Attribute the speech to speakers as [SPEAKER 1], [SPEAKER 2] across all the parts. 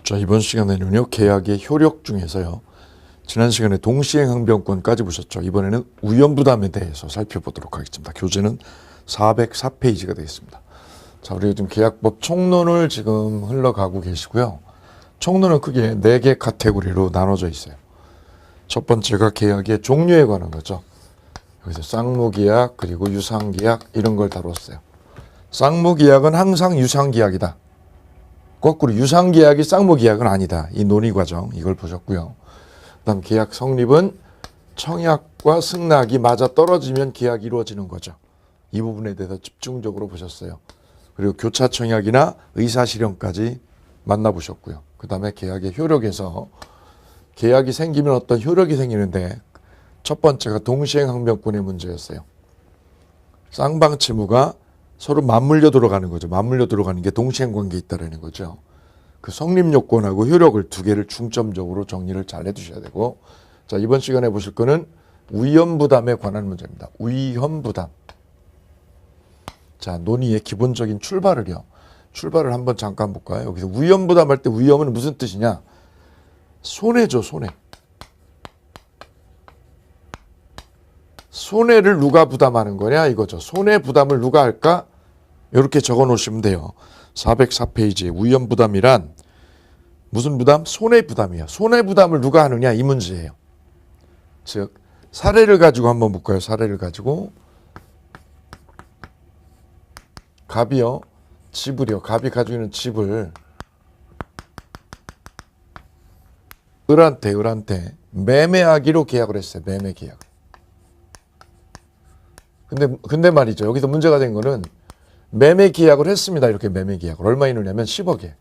[SPEAKER 1] 자, 이번 시간에는요, 계약의 효력 중에서요, 지난 시간에 동시행 항변권까지 보셨죠. 이번에는 우연부담에 대해서 살펴보도록 하겠습니다. 교재는 404페이지가 되겠습니다. 자, 우리 요즘 계약법 총론을 지금 흘러가고 계시고요. 총론은 크게 4개 카테고리로 나눠져 있어요. 첫 번째가 계약의 종류에 관한 거죠. 여기서 쌍무계약 그리고 유상계약 이런 걸 다뤘어요. 쌍무계약은 항상 유상계약이다. 거꾸로 유상계약이 쌍무계약은 아니다. 이 논의 과정 이걸 보셨고요. 그다음 계약 성립은 청약과 승낙이 맞아 떨어지면 계약이 이루어지는 거죠. 이 부분에 대해서 집중적으로 보셨어요. 그리고 교차 청약이나 의사실현까지 만나보셨고요. 그 다음에 계약의 효력에서 계약이 생기면 어떤 효력이 생기는데 첫 번째가 동시행 항변권의 문제였어요. 쌍방 채무가 서로 맞물려 들어가는 거죠. 맞물려 들어가는 게 동시행 관계에 있다는 거죠. 그 성립 요건하고 효력을 두 개를 중점적으로 정리를 잘 해두셔야 되고, 자, 이번 시간에 보실 거는 위험부담에 관한 문제입니다. 위험부담. 자, 논의의 기본적인 출발을 한번 잠깐 볼까요? 여기서 위험부담 할 때 위험은 무슨 뜻이냐? 손해죠, 손해. 손해를 누가 부담하는 거냐 이거죠. 손해 부담을 누가 할까? 이렇게 적어 놓으시면 돼요. 404페이지에 위험부담이란 무슨 부담? 손해 부담이야. 손해 부담을 누가 하느냐 이 문제예요. 즉 사례를 가지고 한번 볼까요? 사례를 가지고 갑이요. 지불이요. 갑이 가지고 있는 집을 을한테 매매하기로 계약을 했어요. 매매 계약. 근데 말이죠. 여기서 문제가 된 거는 매매 계약을 했습니다. 이렇게 매매 계약을. 얼마 있느냐면 10억에.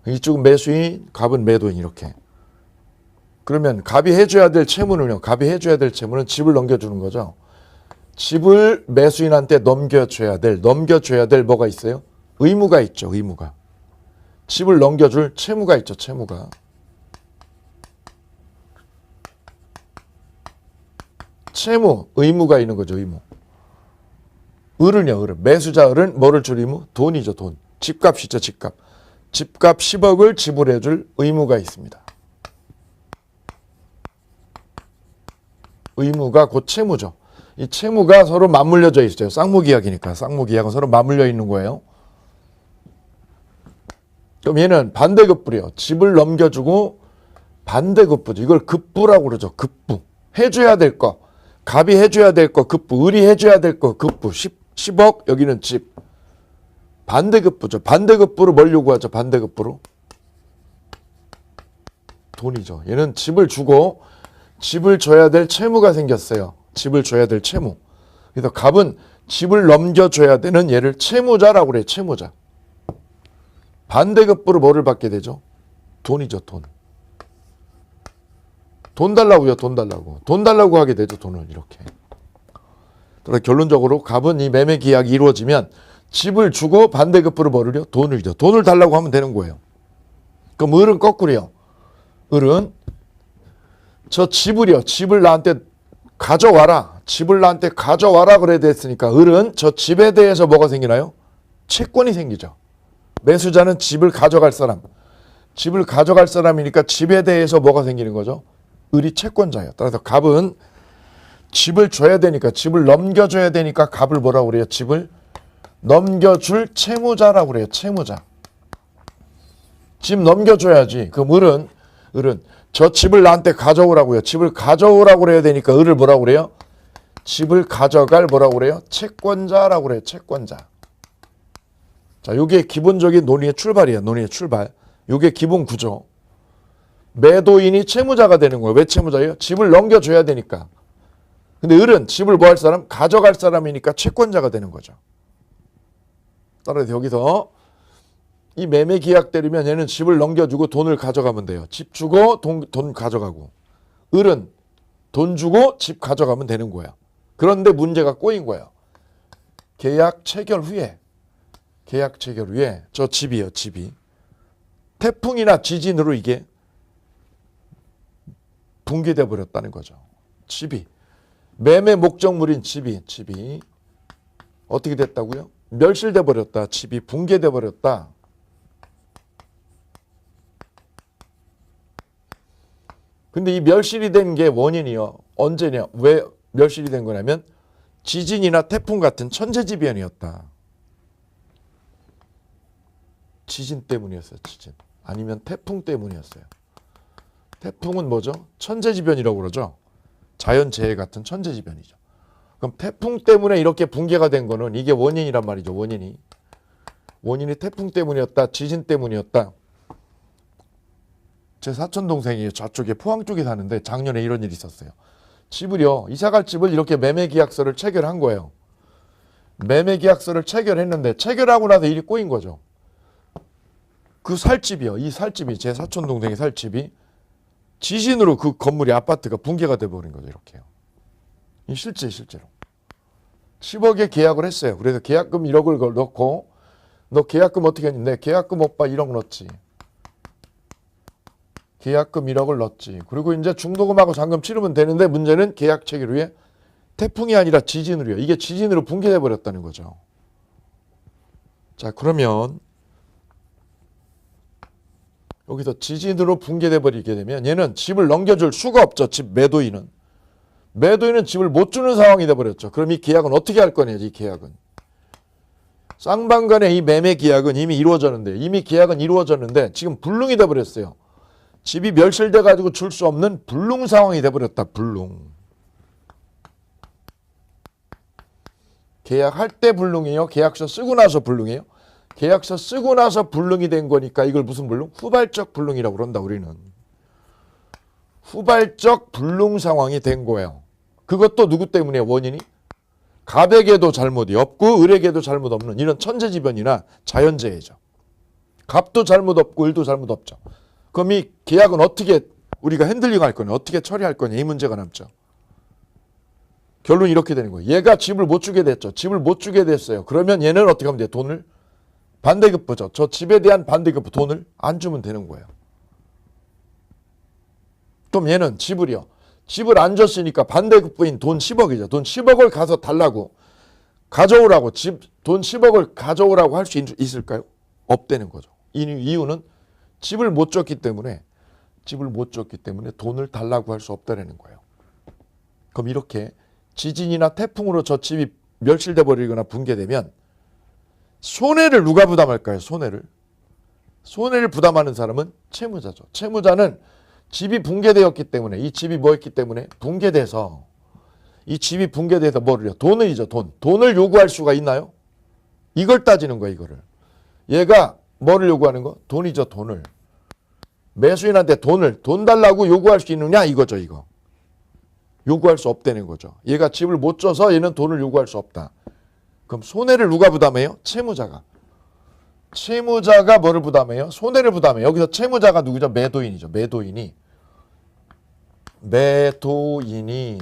[SPEAKER 1] 이쪽은 매수인, 갑은 매도인 이렇게. 그러면 갑이 해줘야 될 채무는요. 갑이 해줘야 될 채무는 집을 넘겨주는 거죠. 집을 매수인한테 넘겨줘야 될 뭐가 있어요? 의무가 있죠. 의무가. 집을 넘겨줄 채무가 있죠. 채무가. 채무, 의무가 있는 거죠. 의무. 을은요. 매수자 을은 뭐를 줄 의무? 돈이죠. 돈. 집값이죠. 집값. 집값 10억을 지불해 줄 의무가 있습니다. 의무가 곧 채무죠. 이 채무가 서로 맞물려져 있어요. 쌍무계약이니까. 쌍무계약은 서로 맞물려 있는 거예요. 그럼 얘는 반대급부래요. 집을 넘겨주고 반대급부죠. 이걸 급부라고 그러죠. 급부. 해줘야 될 거. 갑이 해줘야 될 거 급부, 을이 해줘야 될 거 급부, 10억, 여기는 집. 반대급부죠. 반대급부로 뭘 요구하죠? 반대급부로? 돈이죠. 얘는 집을 주고 집을 줘야 될 채무가 생겼어요. 집을 줘야 될 채무. 그래서 갑은 집을 넘겨줘야 되는 얘를 채무자라고 그래요. 채무자. 반대급부로 뭐를 받게 되죠? 돈이죠. 돈. 돈 달라고요. 돈 달라고. 돈 달라고 하게 되죠. 돈을 이렇게. 그래서 결론적으로 갑은 이 매매 계약이 이루어지면 집을 주고 반대급부로 뭐를요? 돈을 줘. 돈을 달라고 하면 되는 거예요. 그럼 을은 거꾸로요. 을은 저 집을요. 집을 나한테 가져와라. 집을 나한테 가져와라 그래 됐으니까 을은 저 집에 대해서 뭐가 생기나요? 채권이 생기죠. 매수자는 집을 가져갈 사람. 집을 가져갈 사람이니까 집에 대해서 뭐가 생기는 거죠? 을이 채권자예요. 따라서 갑은 집을 줘야 되니까, 집을 넘겨줘야 되니까 갑을 뭐라고 그래요? 집을 넘겨줄 채무자라고 그래요. 채무자. 집 넘겨줘야지. 그럼 을은 저 집을 나한테 가져오라고요. 집을 가져오라고 그래야 되니까 을을 뭐라고 그래요? 집을 가져갈 뭐라고 그래요? 채권자라고 그래요. 채권자. 자, 요게 기본적인 논의의 출발이에요. 논의의 출발. 요게 기본 구조. 매도인이 채무자가 되는 거예요. 왜 채무자예요? 집을 넘겨줘야 되니까. 근데 을은 집을 뭐 할 사람? 가져갈 사람이니까 채권자가 되는 거죠. 따라서 여기서 이 매매 계약 때리면 얘는 집을 넘겨주고 돈을 가져가면 돼요. 집 주고 돈 가져가고. 을은 돈 주고 집 가져가면 되는 거예요. 그런데 문제가 꼬인 거예요. 계약 체결 후에 저 집이에요. 집이. 태풍이나 지진으로 이게 붕괴돼 버렸다는 거죠. 집이. 매매 목적물인 집이 어떻게 됐다고요? 멸실돼 버렸다. 집이 붕괴돼 버렸다. 근데 이 멸실이 된 게 원인이요. 언제냐? 왜 멸실이 된 거냐면 지진이나 태풍 같은 천재지변이었다. 지진 때문이었어요. 지진. 아니면 태풍 때문이었어요. 태풍은 뭐죠? 천재지변이라고 그러죠. 자연재해 같은 천재지변이죠. 그럼 태풍 때문에 이렇게 붕괴가 된 거는 이게 원인이란 말이죠. 원인이 태풍 때문이었다. 지진 때문이었다. 제 사촌 동생이 저쪽에 포항 쪽에 사는데 작년에 이런 일이 있었어요. 집을요. 이사갈 집을 이렇게 매매계약서를 체결한 거예요. 매매계약서를 체결했는데 체결하고 나서 일이 꼬인 거죠. 그 살 집이요. 이 살 집이 제 사촌 동생이 살 집이 지진으로 그 건물이 아파트가 붕괴가 돼버린 거죠. 이렇게요. 이 실제로 10억에 계약을 했어요. 그래서 계약금 1억을 넣고 너 계약금 어떻게 했니? 네, 계약금 오빠 1억 넣었지. 계약금 1억을 넣었지. 그리고 이제 중도금하고 잔금 치르면 되는데 문제는 계약 체결 후에 태풍이 아니라 지진으로요. 이게 지진으로 붕괴돼 버렸다는 거죠. 자, 그러면 여기서 지진으로 붕괴돼 버리게 되면 얘는 집을 넘겨줄 수가 없죠. 집 매도인은 집을 못 주는 상황이 돼 버렸죠. 그럼 이 계약은 어떻게 할 거냐? 이 계약은 쌍방간의 이 매매 계약은 이미 이루어졌는데 계약은 이루어졌는데 지금 불능이 돼 버렸어요. 집이 멸실돼 가지고 줄 수 없는 불능 상황이 돼 버렸다. 불능. 계약할 때 불능이에요? 계약서 쓰고 나서 불능이에요? 계약서 쓰고 나서 불능이 된 거니까 이걸 무슨 불능? 후발적 불능이라고 그런다. 우리는 후발적 불능 상황이 된 거예요. 그것도 누구 때문에 원인이? 갑에게도 잘못이 없고 을에게도 잘못 없는 이런 천재지변이나 자연재해죠. 갑도 잘못 없고 을도 잘못 없죠. 그럼 이 계약은 어떻게 우리가 핸들링 할 거냐, 어떻게 처리할 거냐, 이 문제가 남죠. 결론이 이렇게 되는 거예요. 얘가 집을 못 주게 됐죠. 집을 못 주게 됐어요. 그러면 얘는 어떻게 하면 돼요? 돈을 반대급부죠. 저 집에 대한 반대급부 돈을 안 주면 되는 거예요. 그럼 얘는 집을요. 집을 안 줬으니까 반대급부인 돈 10억이죠. 돈 10억을 가서 달라고 가져오라고 돈 10억을 가져오라고 할 수 있을까요? 없다는 거죠. 이유는 집을 못 줬기 때문에 돈을 달라고 할 수 없다는 거예요. 그럼 이렇게 지진이나 태풍으로 저 집이 멸실돼 버리거나 붕괴되면 손해를 누가 부담할까요? 손해를 부담하는 사람은 채무자죠. 채무자는 집이 붕괴되었기 때문에 이 집이 뭐였기 때문에 붕괴돼서 이 집이 붕괴돼서 뭐를요? 돈을이죠. 돈을 요구할 수가 있나요? 이걸 따지는 거예요. 이거를. 얘가 뭐를 요구하는 거? 돈이죠. 돈을. 매수인한테 돈 달라고 요구할 수 있느냐 이거죠. 이거. 요구할 수 없다는 거죠. 얘가 집을 못 줘서 얘는 돈을 요구할 수 없다. 그럼 손해를 누가 부담해요? 채무자가. 채무자가 뭐를 부담해요? 손해를 부담해요. 여기서 채무자가 누구죠? 매도인이죠. 매도인이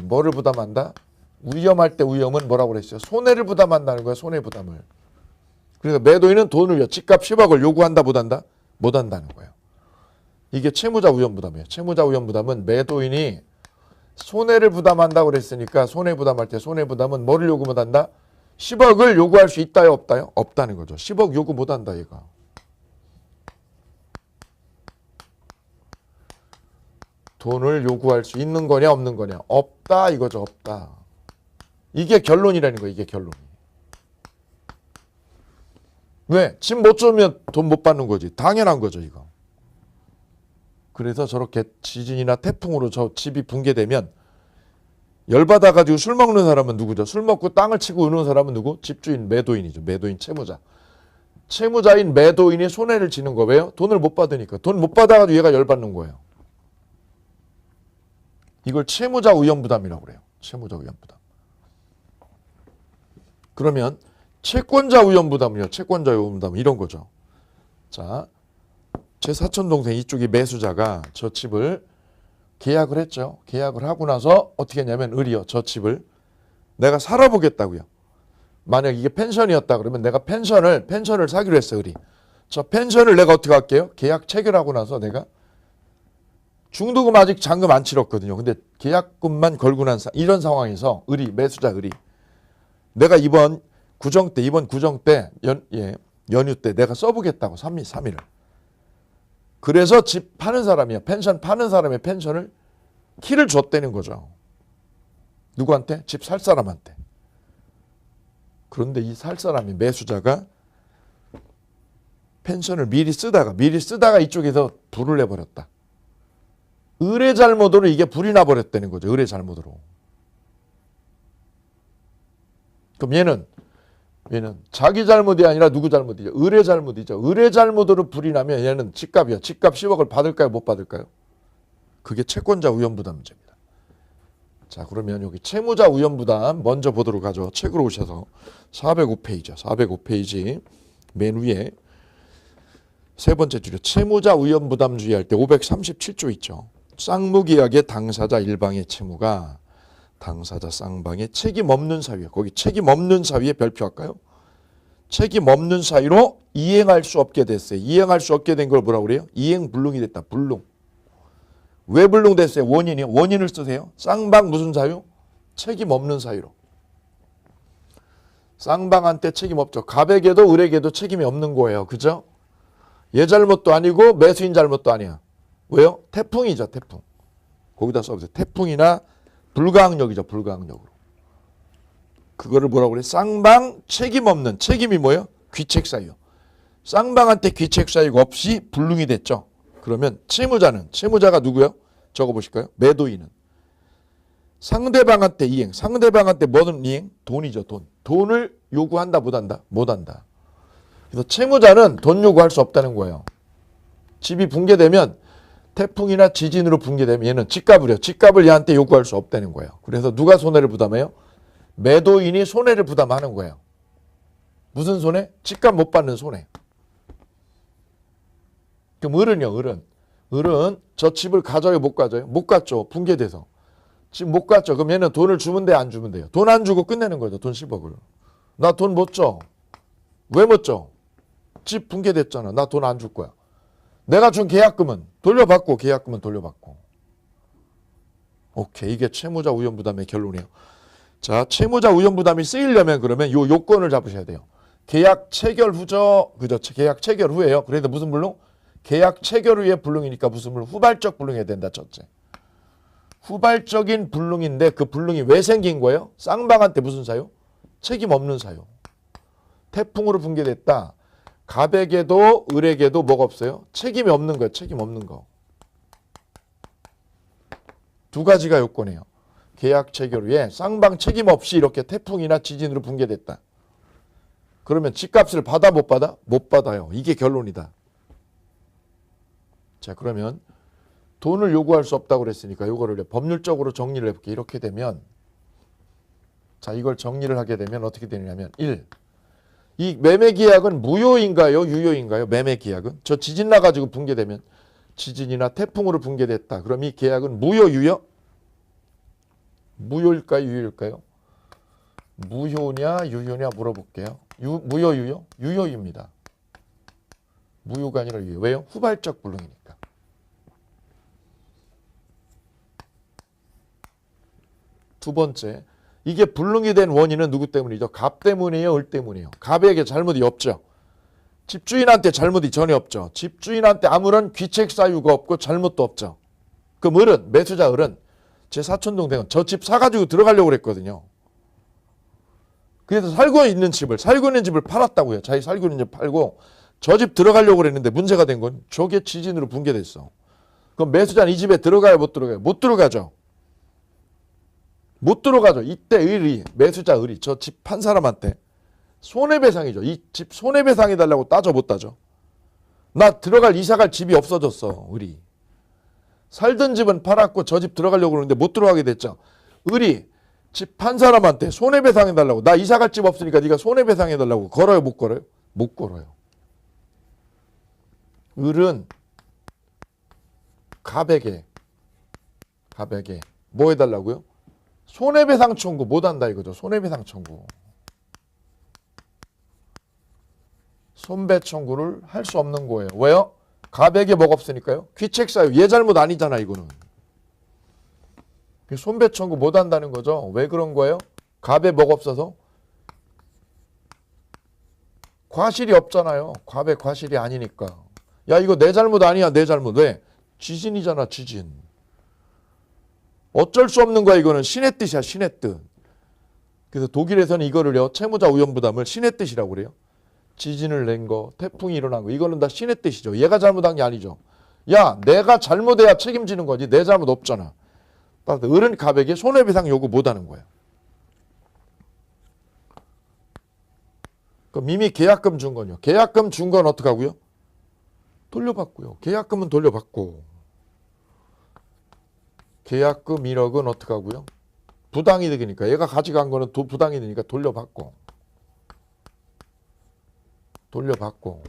[SPEAKER 1] 뭐를 부담한다? 위험할 때 위험은 뭐라고 그랬어요? 손해를 부담한다는 거예요. 손해부담을. 그래서 매도인은 돈을요. 집값 10억을 요구한다 못한다? 못한다는 거예요. 이게 채무자 위험부담이에요. 채무자 위험부담은 매도인이 손해를 부담한다고 그랬으니까 손해부담할 때 손해부담은 뭐를 요구 못한다? 10억을 요구할 수 있다요? 없다요? 없다는 거죠. 10억 요구 못한다 얘가. 돈을 요구할 수 있는 거냐 없는 거냐? 없다 이거죠. 없다. 이게 결론이라는 거예요. 이게 결론이. 왜? 집 못 주면 돈 못 받는 거지. 당연한 거죠 이거. 그래서 저렇게 지진이나 태풍으로 저 집이 붕괴되면 열받아가지고 술 먹는 사람은 누구죠? 술 먹고 땅을 치고 우는 사람은 누구? 집주인, 매도인이죠. 매도인, 채무자. 채무자인 매도인이 손해를 지는 거. 왜요? 돈을 못 받으니까. 돈 못 받아가지고 얘가 열받는 거예요. 이걸 채무자 위험부담이라고 그래요. 채무자 위험부담. 그러면 채권자 위험부담이요. 채권자 위험부담 이런 거죠. 자, 제 사촌동생 이쪽이 매수자가 저 집을 계약을 했죠. 계약을 하고 나서 어떻게 했냐면 을이요. 저 집을 내가 살아보겠다고요. 만약 이게 펜션이었다 그러면 내가 펜션을 사기로 했어. 을이. 저 펜션을 내가 어떻게 할게요? 계약 체결하고 나서 내가 중도금 아직 잔금 안 치렀거든요. 근데 계약금만 걸고 난 이런 상황에서 매수자 을이 내가 이번 구정 때 연휴 때 내가 써보겠다고 3일을. 그래서 집 파는 사람이야. 펜션 파는 사람의 펜션을 키를 줬다는 거죠. 누구한테? 집 살 사람한테. 그런데 이 살 사람이 매수자가 펜션을 미리 쓰다가 이쪽에서 불을 내버렸다. 의뢰 잘못으로 이게 불이 나버렸다는 거죠. 의뢰 잘못으로. 그럼 얘는 자기 잘못이 아니라 누구 잘못이죠? 의뢰 잘못이죠. 의뢰 잘못으로 불이 나면 얘는 집값이요. 집값 10억을 받을까요? 못 받을까요? 그게 채권자 우연부담 문제입니다. 자, 그러면 여기 채무자 우연부담 먼저 보도록 하죠. 책으로 오셔서 405페이지요. 405페이지 맨 위에 세 번째 줄이요. 채무자 우연부담 주의할 때 537조 있죠. 쌍무계약의 당사자 일방의 채무가 당사자 쌍방의 책임 없는 사유에, 거기 책임 없는 사유에 별표할까요? 책임 없는 사유로 이행할 수 없게 됐어요. 이행할 수 없게 된 걸 뭐라고 그래요? 이행 불능이 됐다. 불능. 왜 불능됐어요? 원인이요. 원인을 쓰세요. 쌍방 무슨 사유? 책임 없는 사유로. 쌍방한테 책임 없죠. 갑에게도 을에게도 책임이 없는 거예요. 그죠? 얘 잘못도 아니고 매수인 잘못도 아니야. 왜요? 태풍이죠. 태풍. 거기다 써보세요. 태풍이나 불가항력이죠. 불가항력으로. 그거를 뭐라고 그래? 쌍방 책임 없는. 책임이 뭐예요? 귀책사유. 쌍방한테 귀책사유가 없이 불능이 됐죠. 그러면 채무자가 누구요? 적어보실까요? 매도인은. 상대방한테 이행. 상대방한테 뭐는 이행? 돈이죠. 돈. 돈을 요구한다 못한다? 못한다. 그래서 채무자는 돈 요구할 수 없다는 거예요. 집이 붕괴되면 태풍이나 지진으로 붕괴되면 얘는 집값을요. 집값을 얘한테 요구할 수 없다는 거예요. 그래서 누가 손해를 부담해요? 매도인이 손해를 부담하는 거예요. 무슨 손해? 집값 못 받는 손해. 그럼 을은요. 을은 저 집을 가져요? 못 가져요? 못 갔죠. 붕괴돼서. 집 못 갔죠. 그럼 얘는 돈을 주면 돼? 안 주면 돼요? 돈 안 주고 끝내는 거죠. 돈 10억을. 나 돈 못 줘. 왜 못 줘? 집 붕괴됐잖아. 나 돈 안 줄 거야. 내가 준 계약금은 돌려받고 계약금은 돌려받고. 오케이. 이게 채무자 우연부담의 결론이에요. 자, 채무자 우연부담이 쓰이려면 그러면 요 요건을 잡으셔야 돼요. 계약 체결 후죠. 그죠? 계약 체결 후에요. 그래도 무슨 불능? 계약 체결 후에 불능이니까 무슨 불능? 후발적 불능해야 된다. 첫째. 후발적인 불능인데 그 불능이 왜 생긴 거예요? 쌍방한테 무슨 사유? 책임 없는 사유. 태풍으로 붕괴됐다. 갑에게도 을에게도 뭐가 없어요? 책임이 없는 거예요. 책임 없는 거. 두 가지가 요건이에요. 계약 체결 후에 쌍방 책임 없이 이렇게 태풍이나 지진으로 붕괴됐다. 그러면 집값을 받아 못 받아? 못 받아요. 이게 결론이다. 자, 그러면 돈을 요구할 수 없다고 그랬으니까 이거를 법률적으로 정리를 해볼게요. 이렇게 되면 자, 이걸 정리를 하게 되면 어떻게 되냐면 1. 이 매매계약은 무효인가요? 유효인가요? 매매계약은? 저 지진 나가지고 붕괴되면 지진이나 태풍으로 붕괴됐다. 그럼 이 계약은 무효, 유효? 무효일까요? 유효일까요? 무효냐 유효냐 물어볼게요. 무효, 유효? 유효입니다. 무효가 아니라 유효. 왜요? 후발적 불능이니까. 두 번째. 이게 불능이 된 원인은 누구 때문이죠? 갑 때문이에요? 을 때문이에요? 갑에게 잘못이 없죠. 집주인한테 잘못이 전혀 없죠. 집주인한테 아무런 귀책 사유가 없고 잘못도 없죠. 그럼 을은, 매수자 을은 제 사촌동생은 저 집 사가지고 들어가려고 그랬거든요. 그래서 살고 있는 집을 팔았다고요. 자기 살고 있는 집 팔고 저 집 들어가려고 그랬는데 문제가 된 건 저게 지진으로 붕괴됐어. 그럼 매수자는 이 집에 들어가요? 못 들어가요? 못 들어가죠. 못 들어가죠. 이때 을이, 매수자 을이 저 집 판 사람한테 손해배상이죠. 이 집 손해배상해달라고 따져 못 따져? 나 들어갈 이사갈 집이 없어졌어. 을이. 살던 집은 팔았고 저 집 들어가려고 그러는데 못 들어가게 됐죠. 을이 집 판 사람한테 손해배상해달라고, 나 이사갈 집 없으니까 네가 손해배상해달라고 걸어요? 못 걸어요? 못 걸어요. 을은 갑에게 뭐 해달라고요? 손해배상 청구 못한다 이거죠. 손해배상 청구. 손배 청구를 할 수 없는 거예요. 왜요? 갑에게 뭐가 없으니까요. 귀책사유. 얘 잘못 아니잖아 이거는. 손배 청구 못한다는 거죠. 왜 그런 거예요? 갑에 뭐가 없어서? 과실이 없잖아요. 갑에 과실이 아니니까. 야, 이거 내 잘못 아니야. 내 잘못. 왜? 지진이잖아. 지진. 그럼 을은 손해배상 청구를 할 수 없는 거예요. 왜? 갑에 뭐가 없으니까요. 귀책사유. 얘 잘못 아니잖아 이거는. 손배 청구 못한다는 거죠. 왜 그런 거예요? 갑에 과실이 없잖아요. 갑에 과실이 아니니까. 야, 이거 내 잘못 아니야. 내 잘못. 왜? 지진이잖아. 지진. 어쩔 수 없는 거야. 이거는 신의 뜻이야. 신의 뜻. 그래서 독일에서는 이거를요. 채무자 우연부담을 신의 뜻이라고 그래요. 지진을 낸 거, 태풍이 일어난 거 이거는 다 신의 뜻이죠. 얘가 잘못한 게 아니죠. 야, 내가 잘못해야 책임지는 거지. 내 잘못 없잖아. 따라서 어른 갑에게 손해배상 요구 못하는 거예요. 그럼 이미 계약금 준 건요. 계약금 준 건 어떻게 하고요? 돌려받고요. 계약금은 돌려받고. 계약금 1억은 어떻게 하고요? 부당이득이니까. 얘가 가져간 거는 부당이득이니까 돌려받고. 돌려받고.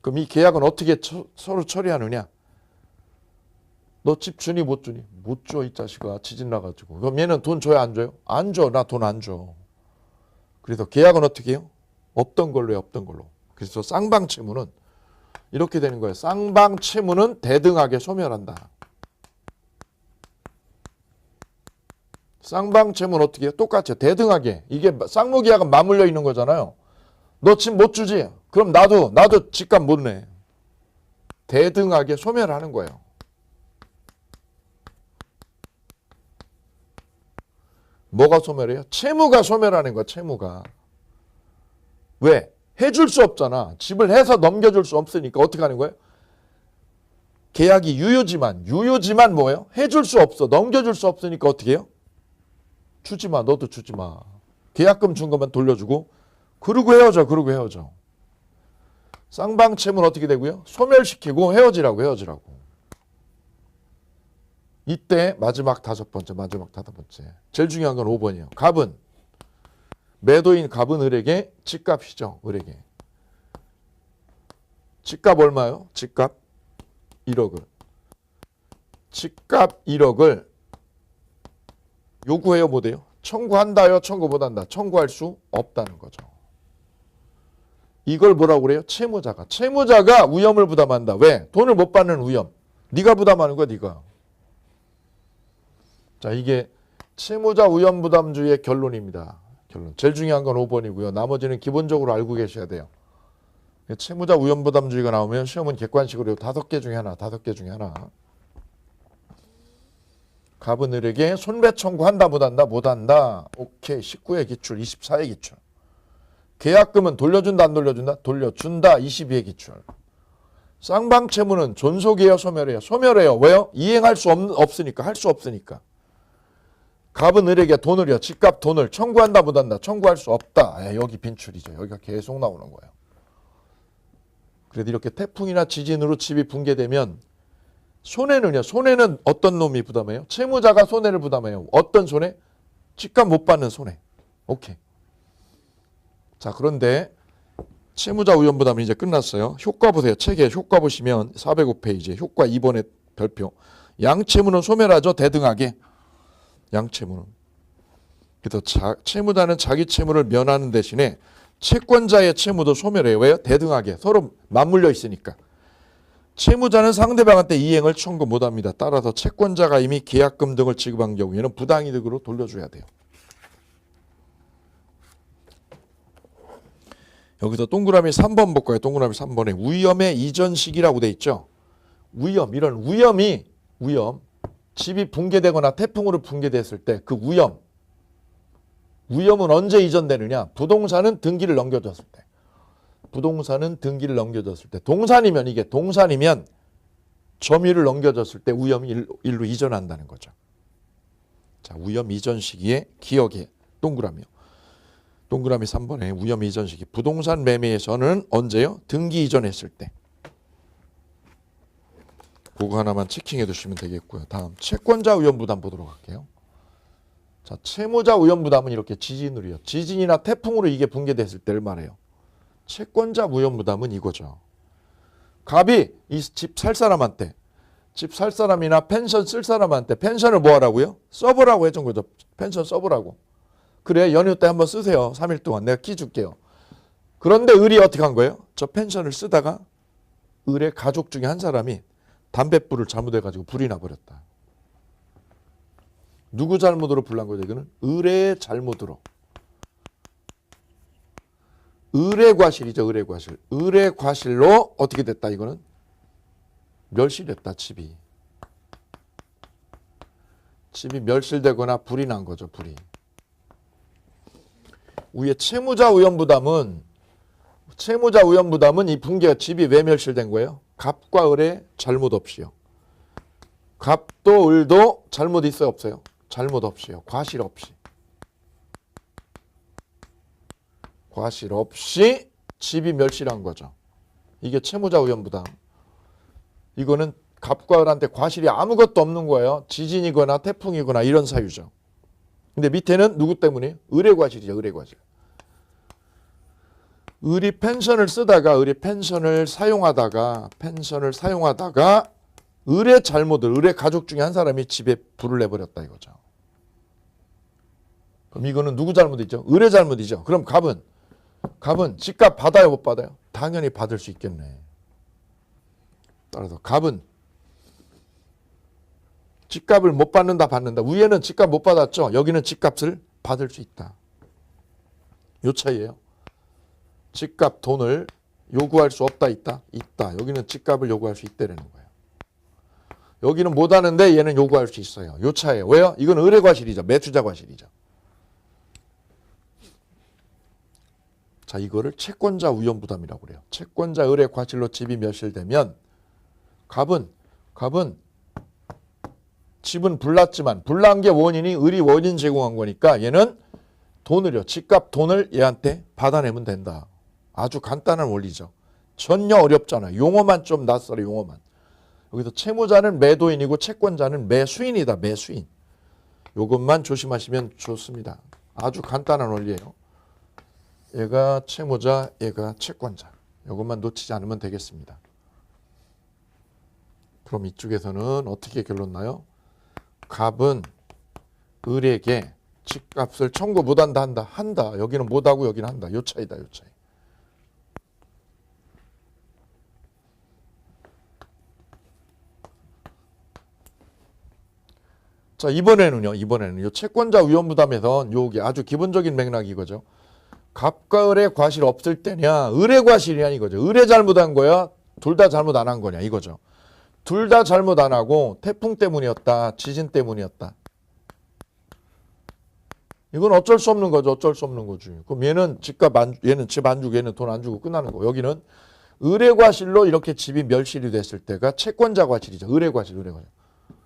[SPEAKER 1] 그럼 이 계약은 어떻게 서로 처리하느냐? 너 집 주니 못 주니? 못 줘, 이 자식아. 지진 나가지고. 그럼 얘는 돈 줘야 안 줘요? 안 줘. 나 돈 안 줘. 그래서 계약은 어떻게 해요? 없던 걸로 해요. 없던 걸로. 그래서 쌍방채무는 이렇게 되는 거예요. 쌍방채무는 대등하게 소멸한다. 쌍방채무는 어떻게 해요? 똑같죠. 대등하게. 이게 쌍무계약은 맞물려 있는 거잖아요. 너 집 못 주지? 그럼 나도 집값 못 내. 대등하게 소멸하는 거예요. 뭐가 소멸해요? 채무가 소멸하는 거야. 채무가. 왜? 해줄 수 없잖아. 집을 해서 넘겨줄 수 없으니까 어떻게 하는 거예요? 계약이 유효지만 뭐예요? 해줄 수 없어. 넘겨줄 수 없으니까 어떻게 해요? 주지 마. 너도 주지 마. 계약금 준 것만 돌려주고 그러고 헤어져. 쌍방채무는 어떻게 되고요? 소멸시키고 헤어지라고. 이때 마지막 다섯 번째. 제일 중요한 건 5번이에요. 갑은 매도인 갑은 을에게 집값이죠. 을에게. 집값 얼마요? 집값 1억을. 집값 1억을 요구해요, 못해요? 청구한다요, 청구 못한다? 청구할 수 없다는 거죠. 이걸 뭐라고 그래요? 채무자가 위험을 부담한다. 왜? 돈을 못 받는 위험. 네가 부담하는 거야, 네가. 자, 이게 채무자 위험 부담주의의 결론입니다. 결론. 제일 중요한 건 5번이고요. 나머지는 기본적으로 알고 계셔야 돼요. 채무자 위험 부담주의가 나오면 시험은 객관식으로 5개 중에 하나. 갑은 을에게 손배 청구한다, 못한다? 못한다. 오케이. 19회 기출, 24회 기출. 계약금은 돌려준다, 안 돌려준다? 돌려준다. 22회 기출. 쌍방채무는 존속이에요, 소멸해요? 소멸해요. 왜요? 이행할 수 없으니까. 할 수 없으니까. 갑은 을에게 돈을요. 집값 돈을 청구한다, 못한다? 청구할 수 없다. 여기 빈출이죠. 여기가 계속 나오는 거예요. 그래도 이렇게 태풍이나 지진으로 집이 붕괴되면 손해는 어떤 놈이 부담해요? 채무자가 손해를 부담해요. 어떤 손해? 집값 못 받는 손해. 오케이. 자, 그런데 채무자 위험 부담은 이제 끝났어요. 효과 보세요. 책에 효과 보시면 405페이지 효과 2번의 별표. 양채무는 소멸하죠. 대등하게. 양채무는. 그래서 채무자는 자기 채무를 면하는 대신에 채권자의 채무도 소멸해요. 왜요? 대등하게. 서로 맞물려 있으니까. 채무자는 상대방한테 이행을 청구 못합니다. 따라서 채권자가 이미 계약금 등을 지급한 경우에는 부당이득으로 돌려줘야 돼요. 여기서 동그라미 3번 볼까요? 동그라미 3번에 위험의 이전 시기라고 돼 있죠. 이런 위험. 집이 붕괴되거나 태풍으로 붕괴됐을 때 그 위험은 언제 이전되느냐? 부동산은 등기를 넘겨줬을 때. 동산이면 점유를 넘겨줬을 때 위험이 일로 이전한다는 거죠. 자, 위험 이전 시기에 기억에 동그라미요. 동그라미 3번에 위험 이전 시기. 부동산 매매에서는 언제요? 등기 이전했을 때. 그거 하나만 체킹해 두시면 되겠고요. 다음 채권자 위험 부담 보도록 할게요. 자, 채무자 위험 부담은 이렇게 지진으로요. 지진이나 태풍으로 이게 붕괴됐을 때를 말해요. 채권자 위험 부담은 이거죠. 갑이 이 집 살 사람한테, 집 살 사람이나 펜션 쓸 사람한테 펜션을 뭐 하라고요? 써보라고 해준 거죠. 펜션 써보라고. 그래, 연휴 때 한번 쓰세요. 3일 동안 내가 키 줄게요. 그런데 을이 어떻게 한 거예요? 저 펜션을 쓰다가 을의 가족 중에 한 사람이 담뱃불을 잘못해가지고 불이 나버렸다. 누구 잘못으로 불난 거죠? 이거는 을의 잘못으로. 을의 과실이죠. 을의 과실로 어떻게 됐다? 이거는 멸실됐다. 집이. 집이 멸실되거나 불이 난 거죠. 불이. 위에 채무자 우연부담은 이 붕괴가 집이 왜 멸실된 거예요? 갑과 을의 잘못 없이요. 갑도 을도 잘못 있어요? 없어요? 잘못 없이요. 과실 없이. 과실 없이 집이 멸실한 거죠. 이게 채무자 우연부담. 이거는 갑과 을한테 과실이 아무것도 없는 거예요. 지진이거나 태풍이거나 이런 사유죠. 근데 밑에는 누구 때문에? 을의 과실이죠. 을의 과실. 을이 펜션을 사용하다가 을의 잘못을, 을의 가족 중에 한 사람이 집에 불을 내버렸다 이거죠. 그럼 이거는 누구 잘못이죠? 을의 잘못이죠. 그럼 갑은 집값 받아요, 못 받아요? 당연히 받을 수 있겠네. 따라서 갑은 집값을 못 받는다, 받는다. 위에는 집값 못 받았죠? 여기는 집값을 받을 수 있다. 요 차이예요. 집값 돈을 요구할 수 없다, 있다? 있다. 여기는 집값을 요구할 수 있다라는 거예요. 여기는 못 하는데 얘는 요구할 수 있어요. 요 차이예요. 왜요? 이건 을의 과실이죠. 매수자 과실이죠. 자, 이거를 채권자 우연부담이라고 그래요. 채권자 을의 과실로 집이 멸실되면 갑은 집은 불났지만 불난 게 원인이 을이 원인 제공한 거니까 얘는 돈을요. 집값 돈을 얘한테 받아내면 된다. 아주 간단한 원리죠. 전혀 어렵잖아요. 용어만 좀 낯설어. 용어만. 여기서 채무자는 매도인이고 채권자는 매수인이다. 매수인. 이것만 조심하시면 좋습니다. 아주 간단한 원리예요. 얘가 채무자, 얘가 채권자. 이것만 놓치지 않으면 되겠습니다. 그럼 이쪽에서는 어떻게 결론 나요? 갑은 을에게 집값을 청구 못한다, 한다. 여기는 못하고 여기는 한다. 요 차이다, 요 차이. 자, 이번에는요, 요 채권자 위험부담에선 요게 아주 기본적인 맥락이 이거죠. 갑과 을의 과실 없을 때냐, 을의 과실이냐 이거죠. 을의 잘못한 거야, 둘 다 잘못 안 한 거냐 이거죠. 둘 다 잘못 안 하고 태풍 때문이었다, 지진 때문이었다. 이건 어쩔 수 없는 거죠. 어쩔 수 없는 거지. 그럼 얘는 집 안 주고 얘는 돈 안 주고 끝나는 거. 여기는 을의 과실로 이렇게 집이 멸실이 됐을 때가 채권자 과실이죠. 을의 과실.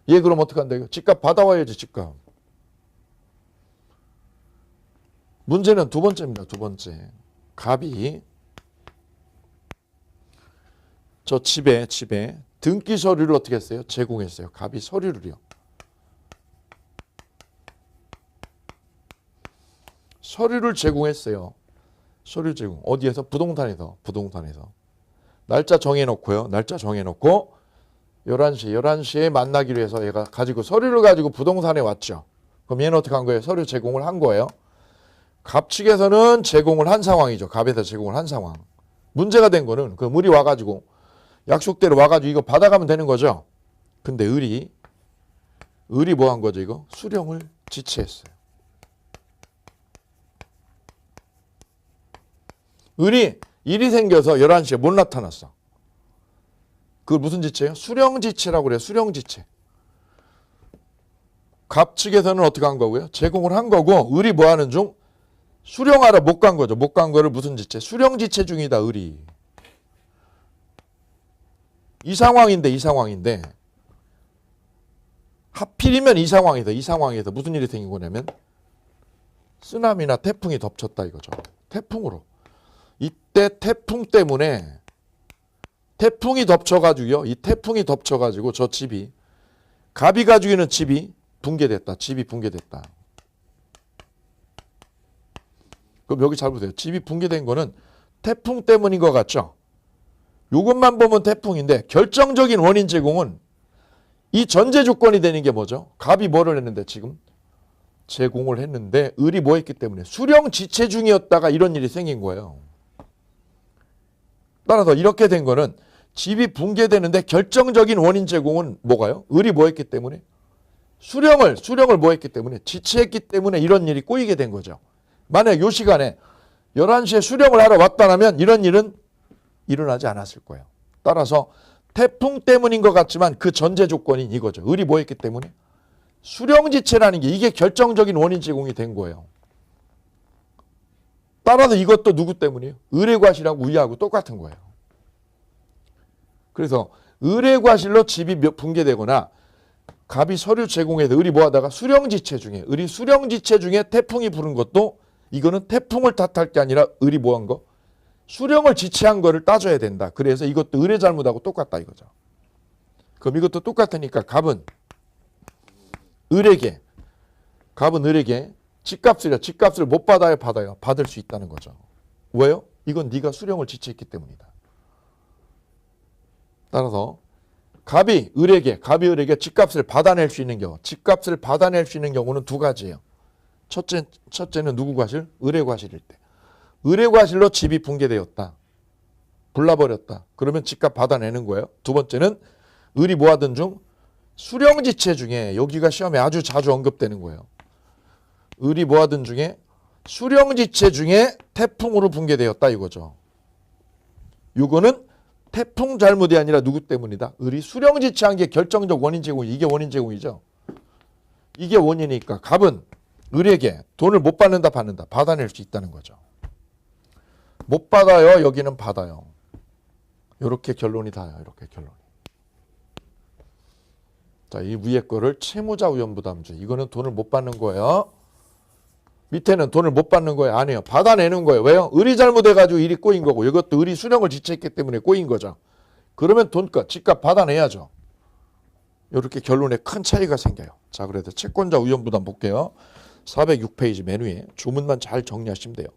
[SPEAKER 1] 얘 그럼 어떻게 한다? 집값 받아와야지, 집값. 문제는 두 번째입니다. 두 번째. 갑이 저 집에 등기 서류를 어떻게 했어요? 제공했어요. 갑이 서류를요. 서류를 제공했어요. 서류 제공. 어디에서? 부동산에서. 날짜 정해놓고요. 날짜 정해놓고 11시에 만나기로 해서 얘가 가지고 서류를 가지고 부동산에 왔죠. 그럼 얘는 어떻게 한 거예요? 서류 제공을 한 거예요. 갑 측에서는 제공을 한 상황이죠. 갑에서 제공을 한 상황. 문제가 된 거는 그 을이 와가지고 약속대로 와가지고 이거 받아가면 되는 거죠. 근데 을이 뭐 한 거죠, 이거? 수령을 지체했어요. 을이 일이 생겨서 11시에 못 나타났어. 그걸 무슨 지체예요? 수령지체라고 그래요. 수령지체. 갑 측에서는 어떻게 한 거고요? 제공을 한 거고 을이 뭐 하는 중? 수령하러 못 간 거죠. 못 간 거를 무슨 지체? 수령지체 중이다. 을이. 이 상황인데 하필이면 이 상황에서 무슨 일이 생긴 거냐면 쓰나미나 태풍이 덮쳤다 이거죠. 태풍으로. 이때 태풍 때문에 태풍이 덮쳐가지고요. 이 태풍이 덮쳐가지고 저 집이 갑이 가지고 있는 집이 붕괴됐다. 그럼 여기 잘 보세요. 집이 붕괴된 거는 태풍 때문인 것 같죠? 이것만 보면 태풍인데 결정적인 원인 제공은 이 전제 조건이 되는 게 뭐죠? 갑이 뭐를 했는데 지금? 제공을 했는데 을이 뭐 했기 때문에 수령 지체 중이었다가 이런 일이 생긴 거예요. 따라서 이렇게 된 거는 집이 붕괴되는데 결정적인 원인 제공은 뭐가요? 을이 뭐 했기 때문에? 수령을 뭐 했기 때문에? 지체했기 때문에 이런 일이 꼬이게 된 거죠. 만약 이 시간에 11시에 수령을 하러 왔다면 이런 일은 일어나지 않았을 거예요. 따라서 태풍 때문인 것 같지만 그 전제 조건인 이거죠. 을이 뭐 했기 때문에? 수령지체라는 게 이게 결정적인 원인 제공이 된 거예요. 따라서 이것도 누구 때문이에요? 의뢰과실하고 우리하고 똑같은 거예요. 그래서 의뢰과실로 집이 붕괴되거나 갑이 서류 제공해서 을이 뭐하다가 수령지체 중에 을이 수령지체 중에 태풍이 부른 것도 이거는 태풍을 탓할 게 아니라 을이 뭐한 거? 수령을 지체한 거를 따져야 된다. 그래서 이것도 을의 잘못하고 똑같다 이거죠. 그럼 이것도 똑같으니까 갑은 을에게 집값이라 집값을 못 받아요, 받아요? 받을 수 있다는 거죠. 왜요? 이건 네가 수령을 지체했기 때문이다. 따라서 갑이 을에게 집값을 받아낼 수 있는 경우, 집값을 받아낼 수 있는 경우는 두 가지예요. 첫째는 누구 과실? 을의 과실일 때. 을의 과실로 집이 붕괴되었다. 불나버렸다. 그러면 집값 받아내는 거예요. 두 번째는 을이 뭐하던 중 수령지체 중에 여기가 시험에 아주 자주 언급되는 거예요. 을이 뭐하던 중에 수령지체 중에 태풍으로 붕괴되었다 이거죠. 이거는 태풍 잘못이 아니라 누구 때문이다? 을이 수령지체한 게 결정적 원인 제공, 이게 원인 제공이죠. 이게 원인이니까 갑은 을에게 돈을 못 받는다 받는다 받아낼 수 있다는 거죠. 못 받아요, 여기는 받아요. 이렇게 결론이 다요. 이렇게 결론이. 자, 이 위에 거를 채무자 우연부담주. 이거는 돈을 못 받는 거예요. 밑에는 돈을 못 받는 거예요. 아니에요. 받아내는 거예요. 왜요? 을이 잘못해가지고 일이 꼬인 거고 이것도 을이 수령을 지체했기 때문에 꼬인 거죠. 그러면 돈값, 집값 받아내야죠. 이렇게 결론에 큰 차이가 생겨요. 자, 그래서 채권자 우연부담 볼게요. 406페이지 맨 위에 주문만 잘 정리하시면 돼요.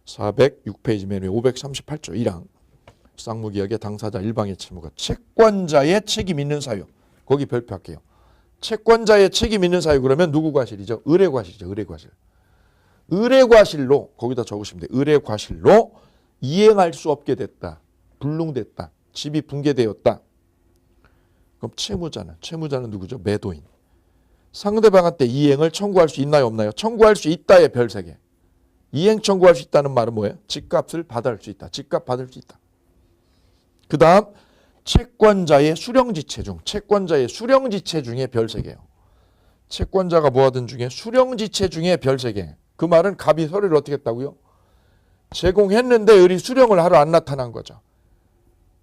[SPEAKER 1] 406페이지 맨 위에 538조 1항 쌍무계약의 당사자 일방의 채무가 채권자의 책임 있는 사유. 거기 별표할게요. 채권자의 책임 있는 사유 그러면 누구 과실이죠? 을의 과실이죠. 을의 과실. 을의 과실로 거기다 적으시면 돼요. 을의 과실로 이행할 수 없게 됐다. 불능됐다. 집이 붕괴되었다. 그럼 채무자는 누구죠? 매도인. 상대방한테 이행을 청구할 수 있나요? 없나요? 청구할 수 있다의 별 3개. 이행 청구할 수 있다는 말은 뭐예요? 집값을 받을 수 있다. 집값 받을 수 있다. 그 다음 채권자의 수령지체 중에 별 3개예요. 채권자가 뭐하든 중에 수령지체 중에 별 3개. 그 말은 갑이 서류를 어떻게 했다고요? 제공했는데 을이 수령을 하러 안 나타난 거죠.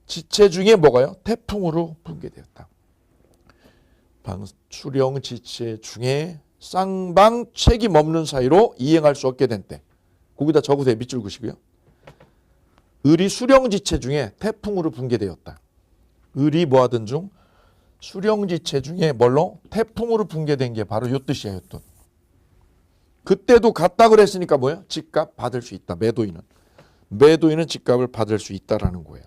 [SPEAKER 1] 지체 중에 뭐가요? 태풍으로 붕괴되었다. 수령지체 중에 쌍방 책임 없는 사유로 이행할 수 없게 된 때. 거기다 적으세요. 밑줄 그시고요. 을이 수령지체 중에 태풍으로 붕괴되었다. 을이 뭐하든 중 수령지체 중에 뭘로? 태풍으로 붕괴된 게 바로 요 뜻이에요. 요 뜻. 그때도 같다 그랬으니까 뭐예요? 집값 받을 수 있다. 매도인은 집값을 받을 수 있다라는 거예요.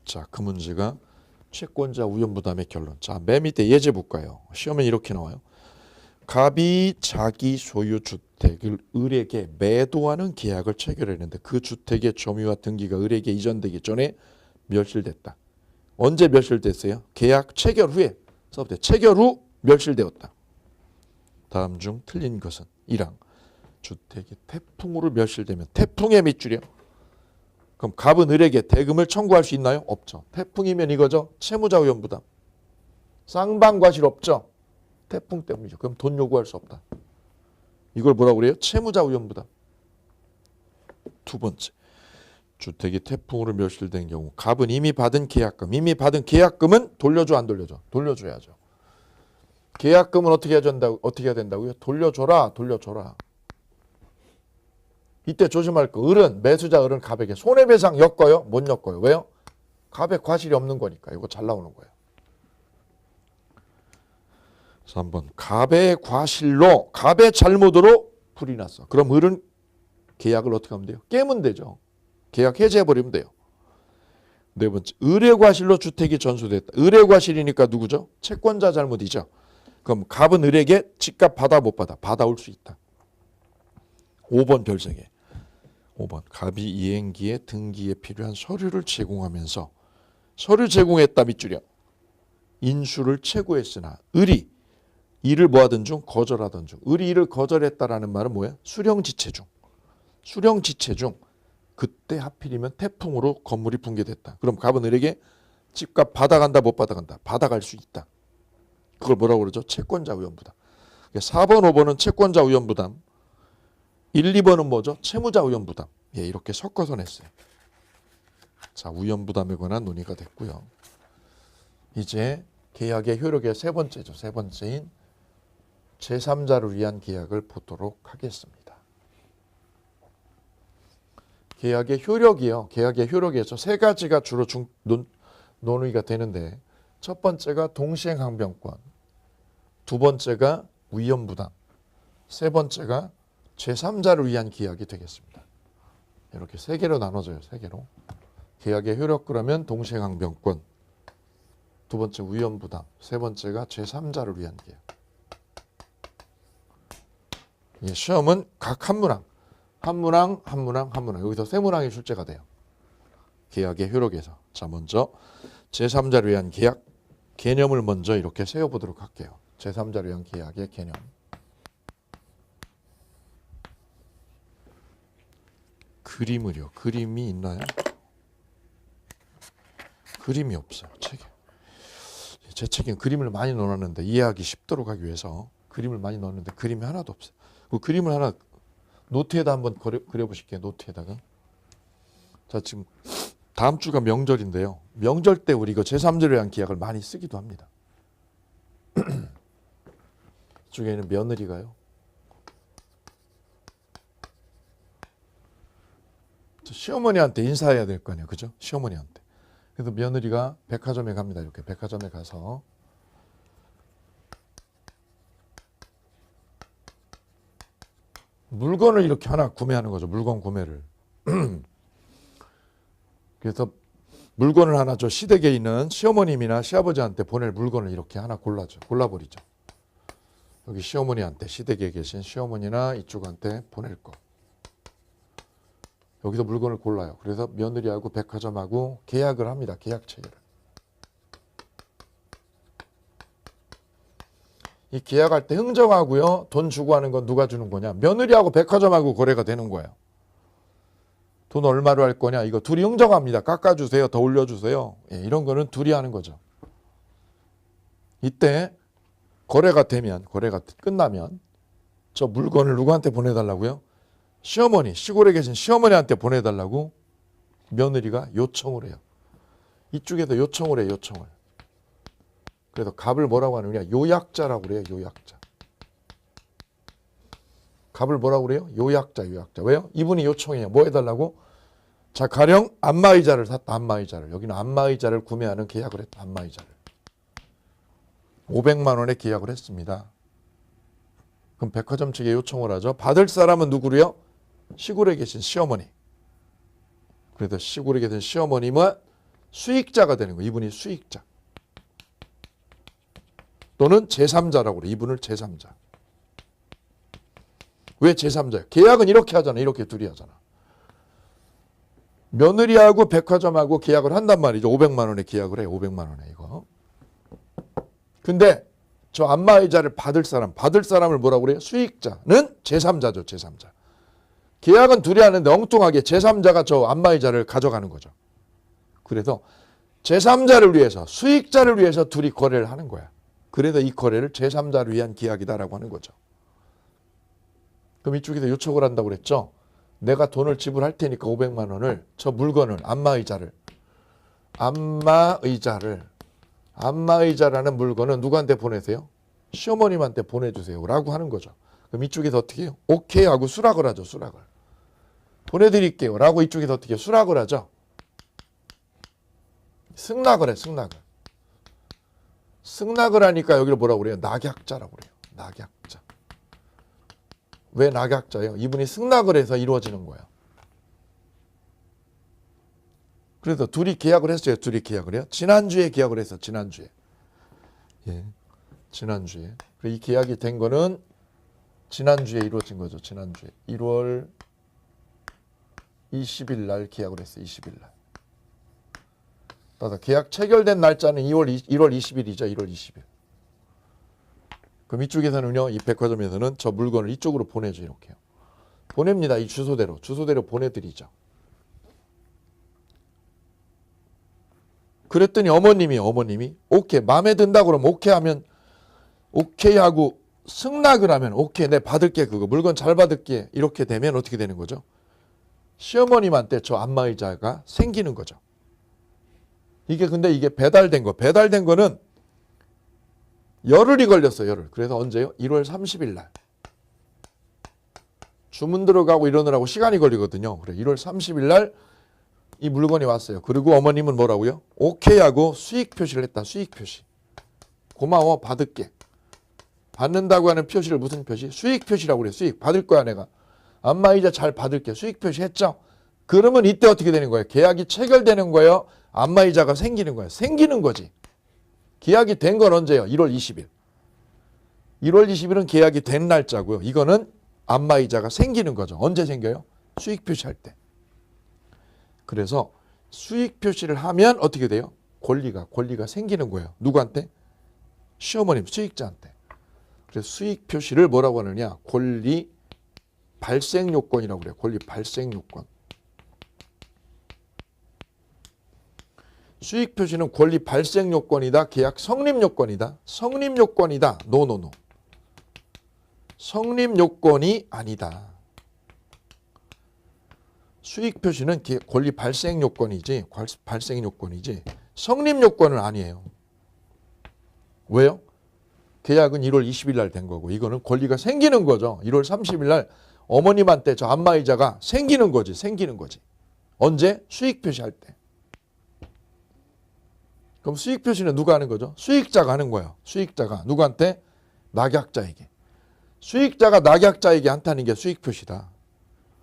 [SPEAKER 1] 자, 그 문제가 채권자 우연부담의 결론. 자, 맨 밑에 예제 볼까요? 시험에 이렇게 나와요. 갑이 자기 소유 주택을 을에게 매도하는 계약을 체결했는데 그 주택의 점유와 등기가 을에게 이전되기 전에 멸실됐다. 언제 멸실됐어요? 계약 체결 후에. 써보세요. 체결 후 멸실되었다. 다음 중 틀린 것은 1항. 주택이 태풍으로 멸실되면 태풍의 밑줄이요. 그럼 갑은 을에게 대금을 청구할 수 있나요? 없죠. 태풍이면 이거죠. 채무자 우연부담. 쌍방과실 없죠. 태풍 때문이죠. 그럼 돈 요구할 수 없다. 이걸 뭐라고 그래요? 채무자 우연부담. 두 번째. 주택이 태풍으로 멸실된 경우 갑은 이미 받은 계약금은 돌려줘 안 돌려줘? 돌려줘야죠. 계약금은 어떻게 해야 된다고요? 돌려줘라. 이때 조심할 거. 매수자 을은 갑에게 손해배상 엮어요? 못 엮어요. 왜요? 갑의 과실이 없는 거니까. 이거 잘 나오는 거예요. 3번. 갑의 과실로, 갑의 잘못으로 불이 났어. 그럼 을은 계약을 어떻게 하면 돼요? 깨면 되죠. 계약 해제해버리면 돼요. 네 번째. 을의 과실로 주택이 전수됐다. 을의 과실이니까 누구죠? 채권자 잘못이죠. 그럼 갑은 을에게 집값 받아 못 받아? 받아올 수 있다. 5번 별세개. 5번. 갑이 이행기에 등기에 필요한 서류를 제공하면서 서류 제공했다 밑줄이야. 인수를 최고했으나 을이 이를 뭐하던 중 거절하던 중. 을이 이를 거절했다라는 말은 뭐야? 수령지체 중. 그때 하필이면 태풍으로 건물이 붕괴됐다. 그럼 갑은 을에게 집값 받아간다 못 받아간다? 받아갈 수 있다. 그걸 뭐라고 그러죠? 채권자 위험부담. 4번, 5번은 채권자 위험부담. 1, 2번은 뭐죠? 채무자 위험부담. 예, 이렇게 섞어서 냈어요. 자, 위험부담에 관한 논의가 됐고요. 이제 계약의 효력의 세 번째죠. 세 번째인 제3자를 위한 계약을 보도록 하겠습니다. 계약의 효력이요. 계약의 효력에서 세 가지가 주로 논의가 되는데 첫 번째가 동시행항변권, 두 번째가 위험부담, 세 번째가 제3자를 위한 계약이 되겠습니다. 이렇게 세 개로 나눠져요. 세 개로. 계약의 효력 그러면 동시행항변권, 두 번째 위험부담, 세 번째가 제3자를 위한 계약. 예, 시험은 각 한 문항 여기서 세 문항이 출제가 돼요. 계약의 효력에서. 자, 먼저 제3자를 위한 계약 개념을 먼저 이렇게 세워보도록 할게요. 제3자를 위한 계약의 개념. 그림을요. 그림이 있나요? 그림이 없어요. 책에. 제 책엔 그림을 많이 넣어놨는데 이해하기 쉽도록 하기 위해서 그림을 많이 넣었는데 그림이 하나도 없어요. 그 그림을 하나 노트에다 한번 그려보실게요. 노트에다가. 자, 지금 다음 주가 명절인데요. 명절 때 우리 이거 제3자를 위한 계약을 많이 쓰기도 합니다. 이쪽에는 며느리가요. 시어머니한테 인사해야 될 거 아니에요. 그죠? 시어머니한테. 그래서 며느리가 백화점에 갑니다. 이렇게 백화점에 가서 물건을 이렇게 하나 구매하는 거죠. 물건 구매를. 그래서 물건을 하나 저 시댁에 있는 시어머님이나 시아버지한테 보낼 물건을 이렇게 하나 골라버리죠. 여기 시어머니한테 시댁에 계신 시어머니나 이쪽한테 보낼 거. 여기서 물건을 골라요. 그래서 며느리하고 백화점하고 계약을 합니다. 계약 체결을. 이 계약할 때 흥정하고요. 돈 주고 하는 건 누가 주는 거냐. 며느리하고 백화점하고 거래가 되는 거예요. 돈 얼마로 할 거냐. 이거 둘이 흥정합니다. 깎아주세요. 더 올려주세요. 예, 이런 거는 둘이 하는 거죠. 이때 거래가 끝나면 저 물건을 누구한테 보내달라고요? 시어머니, 시골에 계신 시어머니한테 보내달라고 며느리가 요청을 해요. 이쪽에서 요청을 해요. 요청을. 그래서 값을 뭐라고 하느냐. 요약자라고 그래요. 요약자. 값을 뭐라고 그래요? 요약자. 왜요? 이분이 요청해요. 뭐 해달라고? 자, 가령 안마의자를 샀다. 안마의자를. 여기는 안마의자를 구매하는 계약을 했다. 안마의자를. 500만 원에 계약을 했습니다. 그럼 백화점 측에 요청을 하죠. 받을 사람은 누구로요? 시골에 계신 시어머니. 그래서 시골에 계신 시어머님은 수익자가 되는 거예요. 이분이 수익자. 또는 제3자라고 그래요. 이분을 제3자. 왜 제3자예요? 계약은 이렇게 하잖아. 이렇게 둘이 하잖아. 며느리하고 백화점하고 계약을 한단 말이죠. 500만 원에 계약을 해요. 500만 원에 이거. 근데 저 안마의자를 받을 사람을 뭐라고 그래요? 수익자는 제3자죠. 제3자. 계약은 둘이 하는데 엉뚱하게 제3자가 저 안마의자를 가져가는 거죠. 그래서 제3자를 위해서 수익자를 위해서 둘이 거래를 하는 거야. 그래서 이 거래를 제3자를 위한 계약이다라고 하는 거죠. 그럼 이쪽에서 요청을 한다고 그랬죠. 내가 돈을 지불할 테니까 500만 원을 저 물건을 안마의자라는 물건은 누구한테 보내세요? 시어머님한테 보내주세요 라고 하는 거죠. 그럼 이쪽에서 어떻게 해요? 오케이 하고 수락을 하죠. 수락을. 보내드릴게요 라고 이쪽에서 어떻게 해요? 수락을 하죠. 승낙을 해. 승낙을 하니까 여기를 뭐라고 그래요? 낙약자라고 그래요. 낙약자. 왜 낙약자예요? 이분이 승낙을 해서 이루어지는 거예요. 그래서 둘이 계약을 했어요. 둘이 계약을 해요. 지난주에 계약을 했어. 지난주에. 예. 지난주에. 이 계약이 된 거는 지난주에 이루어진 거죠. 지난주에. 1월 20일 날 계약을 했어요. 20일 날. 따라서 계약 체결된 날짜는 1월 20일이죠. 1월 20일. 그럼 이쪽에서는요. 이 백화점에서는 저 물건을 이쪽으로 보내죠. 이렇게요. 보냅니다. 이 주소대로 보내드리죠. 그랬더니 어머님이 오케이 마음에 든다 그러면 오케이 하면 오케이 하고 승낙을 하면 오케이 내 받을게 그거 물건 잘 받을게 이렇게 되면 어떻게 되는 거죠? 시어머님한테 저 안마의자가 생기는 거죠. 이게 근데 이게 배달된 거는 열흘이 걸렸어요. 열흘. 그래서 언제요? 1월 30일 날. 주문 들어가고 이러느라고 시간이 걸리거든요. 그래 1월 30일 날 이 물건이 왔어요. 그리고 어머님은 뭐라고요? 오케이 하고 수익 표시를 했다. 수익 표시. 고마워 받을게. 받는다고 하는 표시를 무슨 표시? 수익 표시라고 그래요. 수익. 받을 거야 내가. 안마의자 잘 받을게. 수익 표시 했죠? 그러면 이때 어떻게 되는 거예요? 계약이 체결되는 거예요? 안마의자가 생기는 거예요? 생기는 거지. 계약이 된 건 언제예요? 1월 20일. 1월 20일은 계약이 된 날짜고요. 이거는 안마의자가 생기는 거죠. 언제 생겨요? 수익 표시할 때. 그래서 수익 표시를 하면 어떻게 돼요? 권리가 생기는 거예요. 누구한테? 시어머님, 수익자한테. 그래서 수익 표시를 뭐라고 하느냐? 권리 발생 요건이라고 그래요. 권리 발생 요건. 수익 표시는 권리 발생 요건이다. 계약 성립 요건이다. 성립 요건이다. 노. 성립 요건이 아니다. 수익 표시는 권리 발생 요건이지 성립 요건은 아니에요. 왜요? 계약은 1월 20일 날 된 거고 이거는 권리가 생기는 거죠. 1월 30일 날 어머님한테 저 안마의자가 생기는 거지. 언제? 수익 표시할 때. 그럼 수익 표시는 누가 하는 거죠? 수익자가 하는 거예요. 수익자가 누구한테? 낙약자에게. 수익자가 낙약자에게 한다는 게 수익 표시다.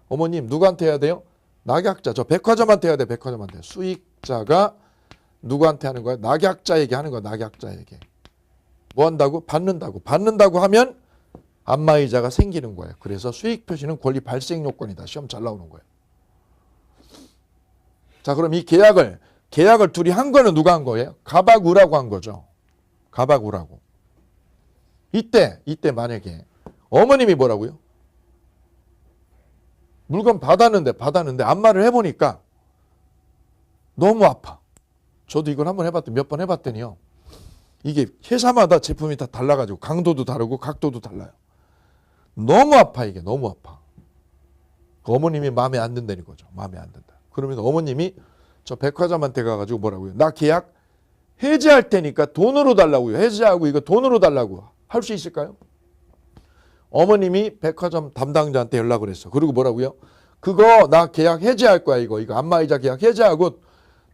[SPEAKER 1] 어머님 누구한테 해야 돼요? 낙약자. 저 백화점한테 해야 돼. 백화점한테. 수익자가 누구한테 하는 거야? 낙약자에게 하는 거야. 낙약자에게. 뭐 한다고? 받는다고 하면 안마의자가 생기는 거예요. 그래서 수익 표시는 권리 발생 요건이다. 시험 잘 나오는 거예요. 자, 그럼 이 계약을 둘이 한 거는 누가 한 거예요? 가박우라고 한 거죠. 가박우라고. 이때 만약에 어머님이 뭐라고요? 물건 받았는데 안마를 해보니까 너무 아파. 저도 이걸 한번 해봤더니 몇 번 해봤더니요. 이게 회사마다 제품이 다 달라가지고 강도도 다르고 각도도 달라요. 너무 아파 이게 너무 아파. 어머님이 마음에 안 든다는 거죠. 마음에 안 든다. 그러면서 어머님이 저 백화점한테 가가지고 뭐라고요? 나 계약 해지할 테니까 돈으로 달라고요. 해지하고 이거 돈으로 달라고 할 수 있을까요? 어머님이 백화점 담당자한테 연락을 했어. 그리고 뭐라고요? 그거 나 계약 해지할 거야 이거 안마의자 계약 해지하고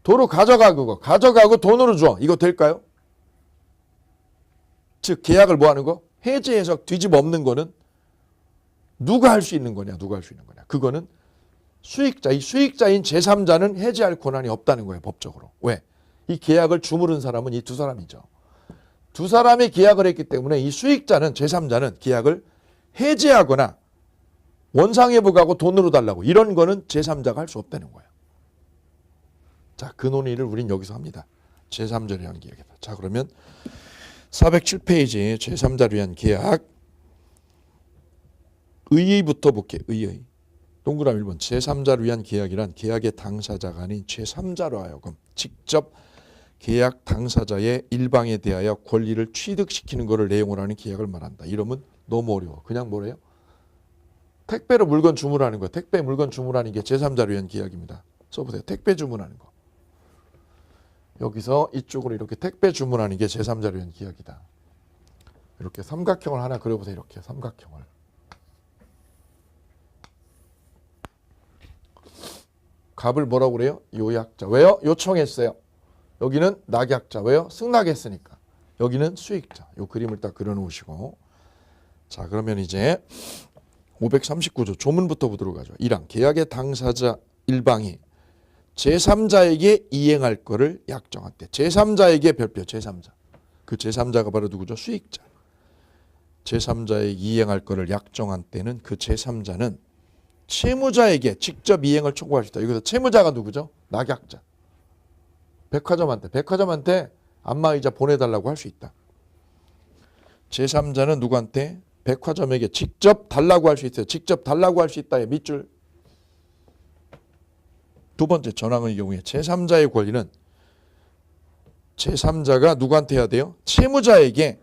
[SPEAKER 1] 도로 가져가고 돈으로 줘. 이거 될까요? 즉 계약을 뭐 하는 거? 해지해서 뒤집어 엎는 거는 누가 할 수 있는 거냐? 그거는 수익자. 이 수익자인 제3자는 해지할 권한이 없다는 거예요. 법적으로. 왜? 이 계약을 주무른 사람은 이 두 사람이죠. 두 사람이 계약을 했기 때문에 이 수익자는 제3자는 계약을 해지하거나 원상회복하고 돈으로 달라고 이런 거는 제3자가 할 수 없다는 거예요. 자, 그 논의를 우린 여기서 합니다. 제3자를 위한 계약이다. 자, 그러면 407페이지 제3자를 위한 계약 의의부터 볼게요. 의의. 동그라미 1번 제3자를 위한 계약이란 계약의 당사자가 아닌 제3자로 하여금 직접 계약 당사자의 일방에 대하여 권리를 취득시키는 것을 내용으로 하는 계약을 말한다. 이러면 너무 어려워. 그냥 뭐래요? 택배로 물건 주문하는 거. 택배 물건 주문하는 게 제3자를 위한 계약입니다. 써보세요. 택배 주문하는 거. 여기서 이쪽으로 이렇게 택배 주문하는 게 제3자를 위한 계약이다. 이렇게 삼각형을 하나 그려보세요. 이렇게 삼각형을. 값을 뭐라고 그래요? 요약자. 왜요? 요청했어요. 여기는 낙약자. 왜요? 승낙했으니까. 여기는 수익자. 요 그림을 딱 그려놓으시고. 자, 그러면 이제 539조 조문부터 보도록 하죠. 1항 계약의 당사자 일방이 제3자에게 이행할 거를 약정할 때. 제3자에게 별표 제3자. 그 제3자가 바로 누구죠? 수익자. 제3자에게 이행할 거를 약정한 때는 그 제3자는 채무자에게 직접 이행을 청구할 수 있다. 여기서 채무자가 누구죠? 낙약자. 백화점한테 안마의자 보내달라고 할 수 있다. 제3자는 누구한테? 백화점에게 직접 달라고 할 수 있어요. 직접 달라고 할 수 있다의 밑줄. 두 번째 전항의 경우에 제3자의 권리는 제3자가 누구한테 해야 돼요? 채무자에게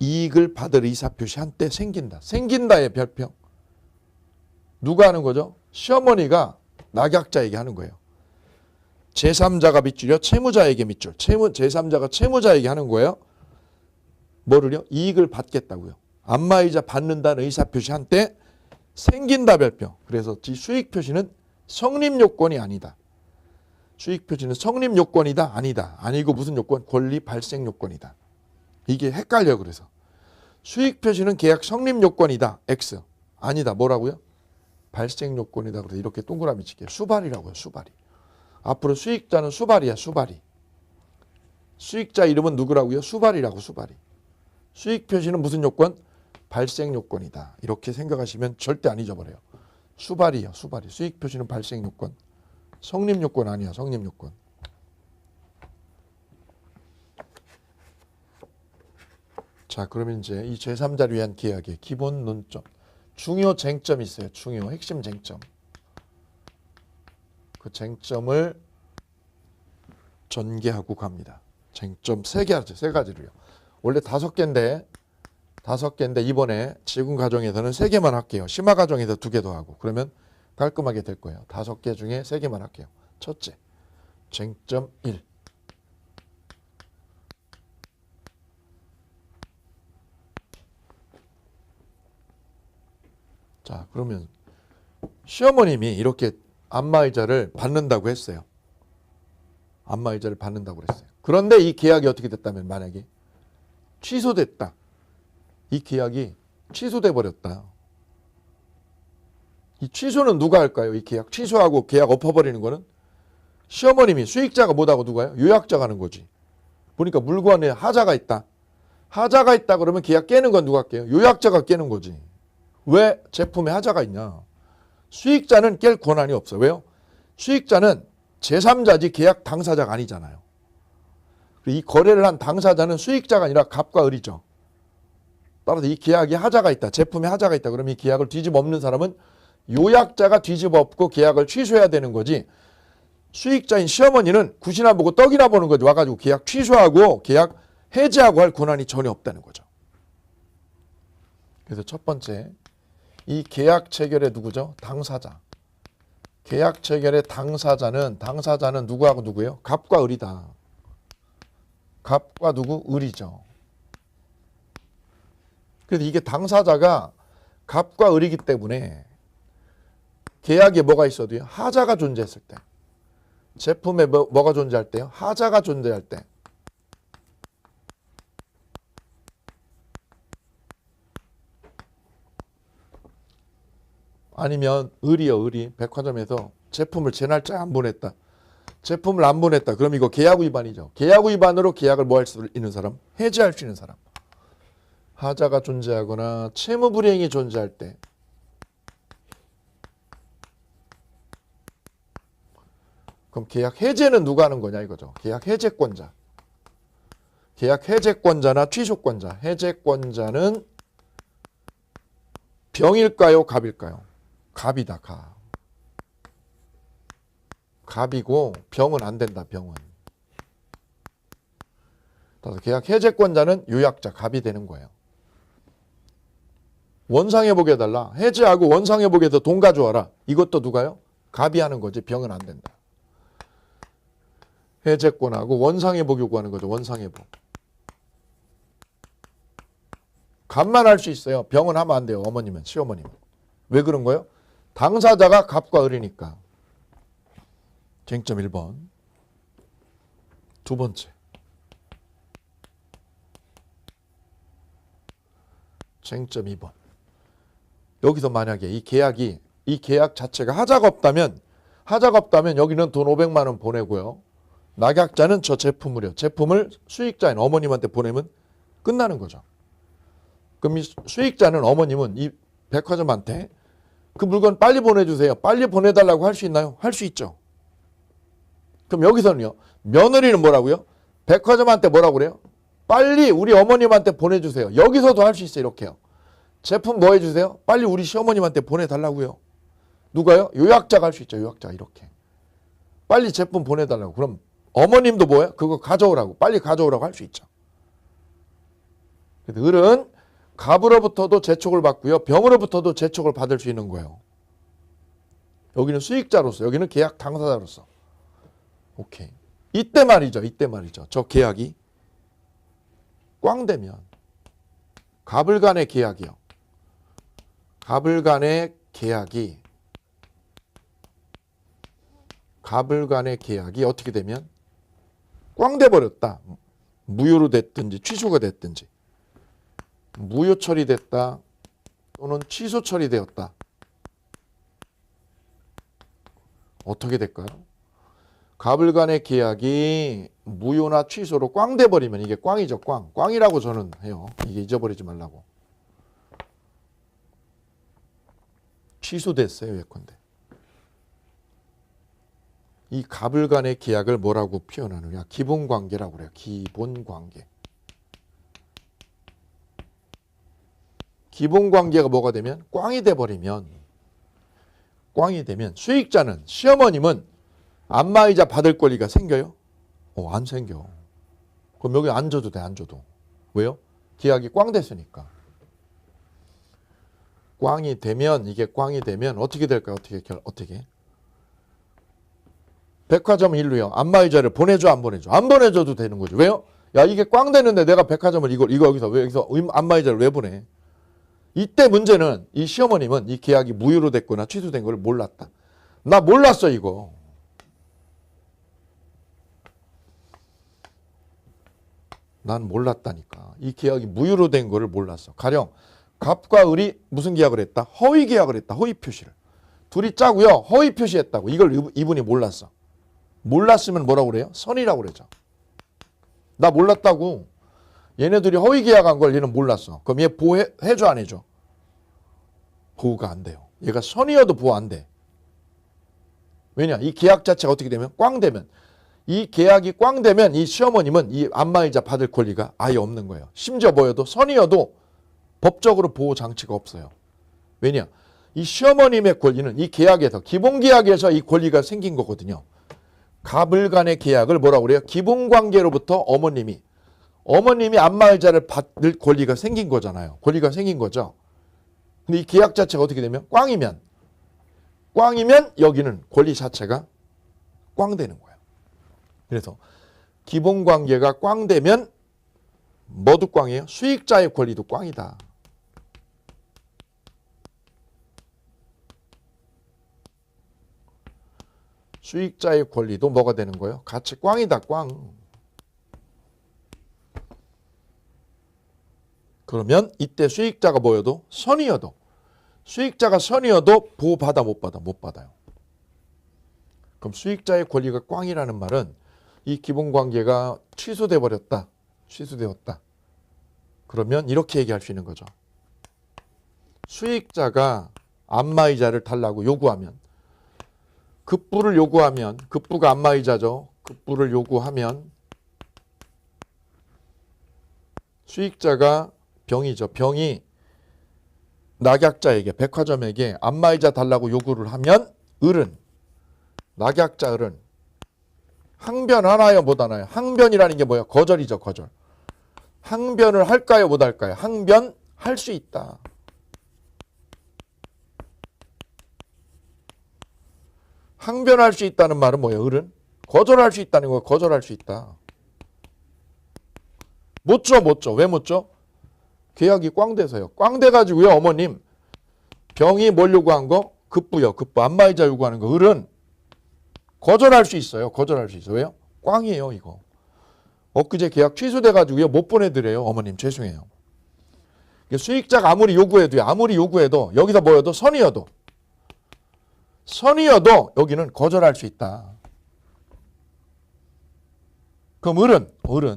[SPEAKER 1] 이익을 받을 의사표시 한때 생긴다. 생긴다의 별표. 누가 하는 거죠? 시어머니가 낙약자에게 하는 거예요. 제3자가 밑줄이요. 채무자에게 밑줄. 제3자가 채무자에게 하는 거예요. 뭐를요? 이익을 받겠다고요. 안마의자 받는다는 의사표시 한때 생긴다 별표. 그래서 수익표시는 성립요건이 아니다. 수익표시는 성립요건이다? 아니다. 아니고 무슨 요건? 권리 발생 요건이다. 이게 헷갈려요. 그래서 수익표시는 계약 성립요건이다. X. 아니다. 뭐라고요? 발생 요건이다. 그래서 이렇게 동그라미 칠게요. 수발이라고요. 수발이. 앞으로 수익자는 수발이야. 수발이. 수익자 이름은 누구라고요? 수발이라고. 수발이. 수익표시는 무슨 요건? 발생 요건이다. 이렇게 생각하시면 절대 안 잊어버려요. 수발이요. 수발이. 수익표시는 발생 요건. 성립 요건 아니야. 성립 요건. 자, 그러면 이제 이 제3자를 위한 계약의 기본 논점. 중요 쟁점이 있어요. 중요 핵심 쟁점. 그 쟁점을 전개하고 갑니다. 쟁점 3개 하죠. 3가지로요. 원래 5개인데 이번에 지금 과정에서는 3개만 할게요. 심화 과정에서 2개 더 하고. 그러면 깔끔하게 될 거예요. 5개 중에 3개만 할게요. 첫째, 쟁점 1. 자, 그러면 시어머님이 이렇게 안마의자를 받는다고 했어요. 안마의자를 받는다고 그랬어요. 그런데 이 계약이 어떻게 됐다면 만약에 취소됐다. 이 계약이 취소돼 버렸다. 이 취소는 누가 할까요? 이 계약 취소하고 계약 엎어버리는 거는 시어머님이, 수익자가 못하고 누가요? 요약자가 하는 거지. 보니까 물건에 하자가 있다. 하자가 있다 그러면 계약 깨는 건 누가 깨요? 요약자가 깨는 거지. 왜 제품에 하자가 있냐? 수익자는 깰 권한이 없어. 왜요? 수익자는 제3자지 계약 당사자가 아니잖아요. 이 거래를 한 당사자는 수익자가 아니라 갑과 을이죠. 따라서 이 계약에 하자가 있다. 제품에 하자가 있다. 그러면 이 계약을 뒤집어 엎는 사람은 요약자가 뒤집어 엎고 계약을 취소해야 되는 거지. 수익자인 시어머니는 굿이나 보고 떡이나 보는 거지. 와가지고 계약 취소하고 계약 해지하고 할 권한이 전혀 없다는 거죠. 그래서 첫 번째, 이 계약 체결의 누구죠? 당사자. 계약 체결의 당사자는 누구하고 누구예요? 갑과 을이다. 갑과 누구? 을이죠. 그래서 이게 당사자가 갑과 을이기 때문에 계약에 뭐가 있어도요? 하자가 존재했을 때. 제품에 뭐가 존재할 때요? 하자가 존재할 때. 아니면 을이 백화점에서 제품을 제 날짜에 안 보냈다. 제품을 안 보냈다. 그럼 이거 계약 위반이죠. 계약 위반으로 계약을 뭐 할 수 있는 사람? 해지할 수 있는 사람. 하자가 존재하거나 채무 불이행이 존재할 때. 그럼 계약 해제는 누가 하는 거냐 이거죠. 계약 해제권자. 계약 해제권자나 취소권자. 해제권자는 병일까요? 갑일까요? 갑이다. 갑. 갑이고 병은 안 된다. 병은. 그래서 계약 해제권자는 요약자. 갑이 되는 거예요. 원상회복해 달라. 해제하고 원상회복해서 돈 가져와라. 이것도 누가요? 갑이 하는 거지. 병은 안 된다. 해제권하고 원상회복 요구하는 거죠. 원상회복. 갑만 할 수 있어요. 병은 하면 안 돼요. 어머님은, 시어머님은. 왜 그런 거예요? 당사자가 갑과 을이니까. 쟁점 1번. 두 번째. 쟁점 2번. 여기서 만약에 이 계약 자체가 하자가 없다면 여기는 돈 500만 원 보내고요. 낙약자는 저 제품을요. 제품을 수익자인 어머님한테 보내면 끝나는 거죠. 그럼 이 수익자는 어머님은 이 백화점한테 그 물건 빨리 보내주세요. 빨리 보내달라고 할 수 있나요? 할 수 있죠. 그럼 여기서는요. 며느리는 뭐라고요? 백화점한테 뭐라고 그래요? 빨리 우리 어머님한테 보내주세요. 여기서도 할 수 있어요. 이렇게요. 제품 뭐 해주세요? 빨리 우리 시어머님한테 보내달라고요. 누가요? 요약자가 할 수 있죠. 요약자 이렇게. 빨리 제품 보내달라고. 그럼 어머님도 뭐예요? 그거 가져오라고. 빨리 가져오라고 할 수 있죠. 을은 갑으로부터도 재촉을 받고요. 병으로부터도 재촉을 받을 수 있는 거예요. 여기는 수익자로서, 여기는 계약 당사자로서. 오케이. 이때 말이죠. 저 계약이 꽝 되면 갑을 간의 계약이요. 갑을 간의 계약이 어떻게 되면 꽝 돼버렸다. 무효로 됐든지 취소가 됐든지, 무효 처리됐다 또는 취소 처리되었다. 어떻게 될까요? 갑을 간의 계약이 무효나 취소로 꽝 돼버리면 이게 꽝이죠. 꽝이라고 저는 해요. 이게 잊어버리지 말라고. 취소됐어요. 예컨대. 이 갑을 간의 계약을 뭐라고 표현하느냐. 기본관계라고 그래요. 기본관계. 기본관계가 뭐가 되면 꽝이 돼버리면, 수익자는, 시어머님은 안마의자 받을 권리가 생겨요? 안 생겨. 그럼 여기 안 줘도 돼. 안 줘도. 왜요? 계약이 꽝 됐으니까. 꽝이 되면 어떻게 될까요? 어떻게? 백화점 일루요. 안마의자를 보내줘, 안 보내줘? 안 보내줘도 되는 거죠. 왜요? 야, 이게 꽝 되는데 내가 백화점을 이거 여기서 안마의자를 왜 보내? 이때 문제는 이 시어머님은 이 계약이 무효로 됐거나 취소된 걸 몰랐다. 나 몰랐어, 이거. 난 몰랐다니까. 이 계약이 무효로 된 거를 몰랐어. 가령 갑과 을이 무슨 계약을 했다? 허위 계약을 했다. 허위 표시를. 둘이 짜고요. 허위 표시했다고. 이걸 이분이 몰랐어. 몰랐으면 뭐라고 그래요? 선이라고 그러죠. 나 몰랐다고. 얘네들이 허위 계약한 걸 얘는 몰랐어. 그럼 얘 보호해줘, 안 해줘? 보호가 안 돼요. 얘가 선이어도 보호 안 돼. 왜냐? 이 계약 자체가 어떻게 되면? 꽝 되면. 이 계약이 꽝 되면 이 시어머님은 이 안마의자 받을 권리가 아예 없는 거예요. 심지어 뭐여도 선이어도 법적으로 보호 장치가 없어요. 왜냐? 이 시어머님의 권리는 이 계약에서, 기본계약에서 이 권리가 생긴 거거든요. 갑을 간의 계약을 뭐라고 그래요? 기본관계로부터 어머님이 안마의자를 받을 권리가 생긴 거잖아요. 권리가 생긴 거죠. 근데 이 계약 자체가 어떻게 되면? 꽝이면 여기는 권리 자체가 꽝 되는 거예요. 그래서 기본관계가 꽝 되면 뭐도 꽝이에요? 수익자의 권리도 꽝이다. 수익자의 권리도 뭐가 되는 거예요? 같이 꽝이다, 꽝. 그러면 이때 수익자가 뭐여도? 선이어도. 수익자가 선이어도 보호받아, 못 받아? 못 받아요. 그럼 수익자의 권리가 꽝이라는 말은 이 기본관계가 취소돼 버렸다. 취소되었다. 그러면 이렇게 얘기할 수 있는 거죠. 수익자가 안마의자를 달라고 요구하면, 급부를 요구하면, 급부가 안마의자죠. 급부를 요구하면 수익자가 병이죠. 병이 낙약자에게, 백화점에게 안마의자 달라고 요구를 하면 을은, 낙약자 을은 항변하나요, 못하나요? 항변이라는 게 뭐예요? 거절이죠, 거절. 항변을 할까요, 못할까요? 항변할 수 있다. 항변할 수 있다는 말은 뭐예요? 을은 거절할 수 있다는 거예요. 거절할 수 있다. 못 줘. 왜 못 줘? 계약이 꽝 돼서요. 꽝 돼가지고요. 어머님, 병이 뭘 요구한 거? 급부요. 급부. 안마의자 요구하는 거. 을은 거절할 수 있어요. 거절할 수 있어요. 왜요? 꽝이에요, 이거. 엊그제 계약 취소돼가지고요. 못 보내드려요. 어머님, 죄송해요. 수익자가 아무리 요구해도 여기서 뭐여도 선이어도 여기는 거절할 수 있다. 그럼 을은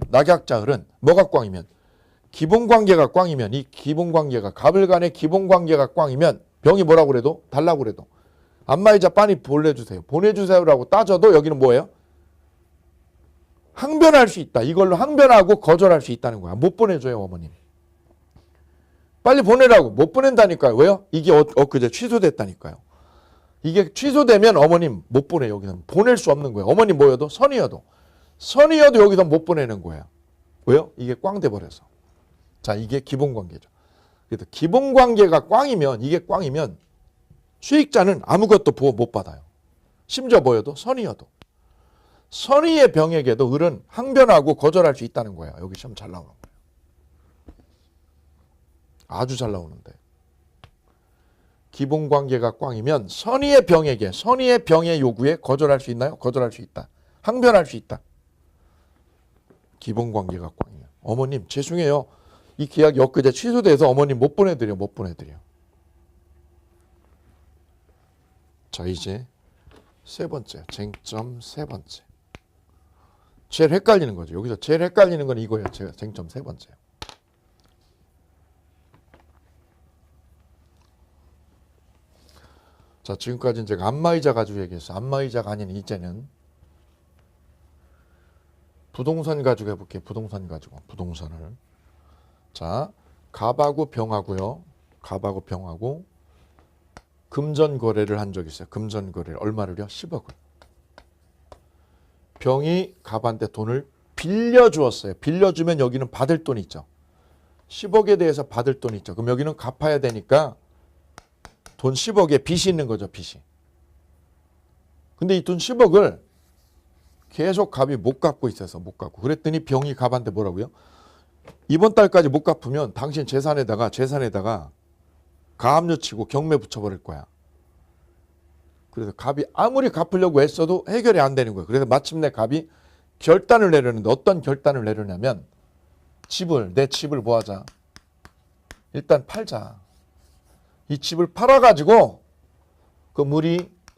[SPEAKER 1] 낙약자 을은 뭐가 꽝이면? 기본관계가 꽝이면, 이 기본관계가, 갑을 간의 기본관계가 꽝이면 병이 뭐라고 그래도, 달라고 그래도 안마의자 빨리 보내주세요라고 따져도 여기는 뭐예요? 항변할 수 있다. 이걸로 항변하고 거절할 수 있다는 거야. 못 보내줘요, 어머님. 빨리 보내라고. 못 보낸다니까요. 왜요? 이게 엊그제 취소됐다니까요. 이게 취소되면 어머님 못 보내. 여기는 보낼 수 없는 거예요. 어머님 뭐여도? 선이어도 여기서 못 보내는 거야. 왜요? 이게 꽝 돼버려서. 자, 이게 기본관계죠. 그래서 기본관계가 꽝이면, 이게 꽝이면 수익자는 아무것도 보호 못 받아요. 심지어 뭐여도 선의여도. 선의의 병에게도 을은 항변하고 거절할 수 있다는 거예요. 여기 시험 잘 나오는 거예요. 아주 잘 나오는데. 기본관계가 꽝이면 선의의 병에게, 선의의 병의 요구에 거절할 수 있나요? 거절할 수 있다. 항변할 수 있다. 기본관계가 꽝이에요. 어머님 죄송해요. 이 계약이 엊그제 취소돼서 어머님 못 보내드려. 자, 이제 세 번째, 쟁점 세 번째. 제일 헷갈리는 거죠. 여기서 제일 헷갈리는 건 이거예요. 제가 쟁점 세 번째. 자, 지금까지는 제가 안마의자 가지고 얘기했어요. 안마의자가 아닌 이제는 부동산 가지고 해볼게요. 부동산 가지고. 부동산을. 자, 갑하고 병하고요. 갑하고 병하고 금전 거래를 한 적이 있어요. 금전 거래를. 얼마를요? 10억을. 병이 갑한테 돈을 빌려주었어요. 빌려주면 여기는 받을 돈이 있죠. 10억에 대해서 받을 돈이 있죠. 그럼 여기는 갚아야 되니까 돈 10억에 빚이 있는 거죠. 빚이. 근데 이 돈 10억을 계속 갑이 못 갚고 있어서 못 갚고. 그랬더니 병이 갑한테 뭐라고요? 이번 달까지 못 갚으면 당신 재산에다가 가압류 치고 경매 붙여버릴 거야. 그래서 갑이 아무리 갚으려고 애써도 해결이 안 되는 거예요. 그래서 마침내 갑이 결단을 내려는데 어떤 결단을 내려냐면 내 집을 뭐 하자. 일단 팔자. 이 집을 팔아가지고 그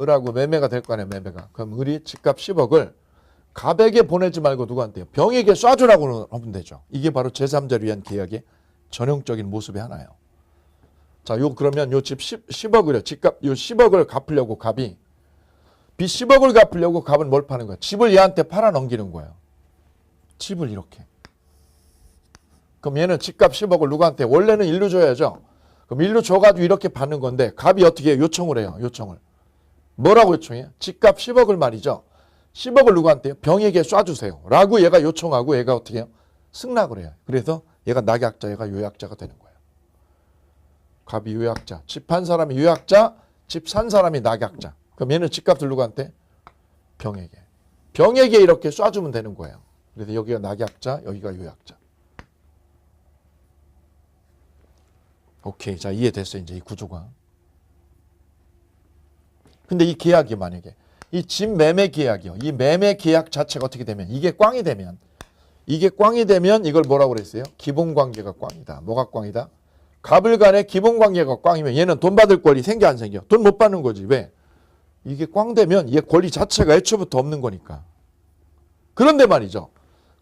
[SPEAKER 1] 을하고 매매가 될 거 아니에요. 매매가. 그럼 을이 집값 10억을 갑에게 보내지 말고 누구한테요? 병에게 쏴주라고 하면 되죠. 이게 바로 제3자를 위한 계약의 전형적인 모습의 하나예요. 자, 그러면 요 집 10억을요. 집값 요 10억을 갚으려고 갑이 빚 10억을 갚으려고 갑은 뭘 파는 거야? 집을 얘한테 팔아 넘기는 거예요. 집을 이렇게. 그럼 얘는 집값 10억을 누구한테? 원래는 일로 줘야죠. 그럼 일로 줘가지고 이렇게 받는 건데 갑이 어떻게 해요? 요청을 해요. 요청을. 뭐라고 요청해요? 집값 10억을 말이죠. 10억을 누구한테요? 병에게 쏴주세요. 라고 얘가 요청하고 얘가 어떻게 해요? 승낙을 해요. 그래서 얘가 낙약자, 얘가 요약자가 되는 거예요. 갑이 요약자, 집 판 사람이 요약자, 집 산 사람이 낙약자. 그럼 얘는 집값을 누구한테? 병에게. 병에게 이렇게 쏴주면 되는 거예요. 그래서 여기가 낙약자, 여기가 요약자. 오케이. 자, 이해됐어요. 이제 이 구조가. 근데 이 계약이 만약에 이 집 매매 계약이요. 이 매매 계약 자체가 어떻게 되면 이게 꽝이 되면 이걸 뭐라고 그랬어요? 기본관계가 꽝이다. 뭐가 꽝이다? 갑을 간의 기본관계가 꽝이면 얘는 돈 받을 권리 생겨 안 생겨? 돈 못 받는 거지. 왜? 이게 꽝 되면 얘 권리 자체가 애초부터 없는 거니까. 그런데 말이죠.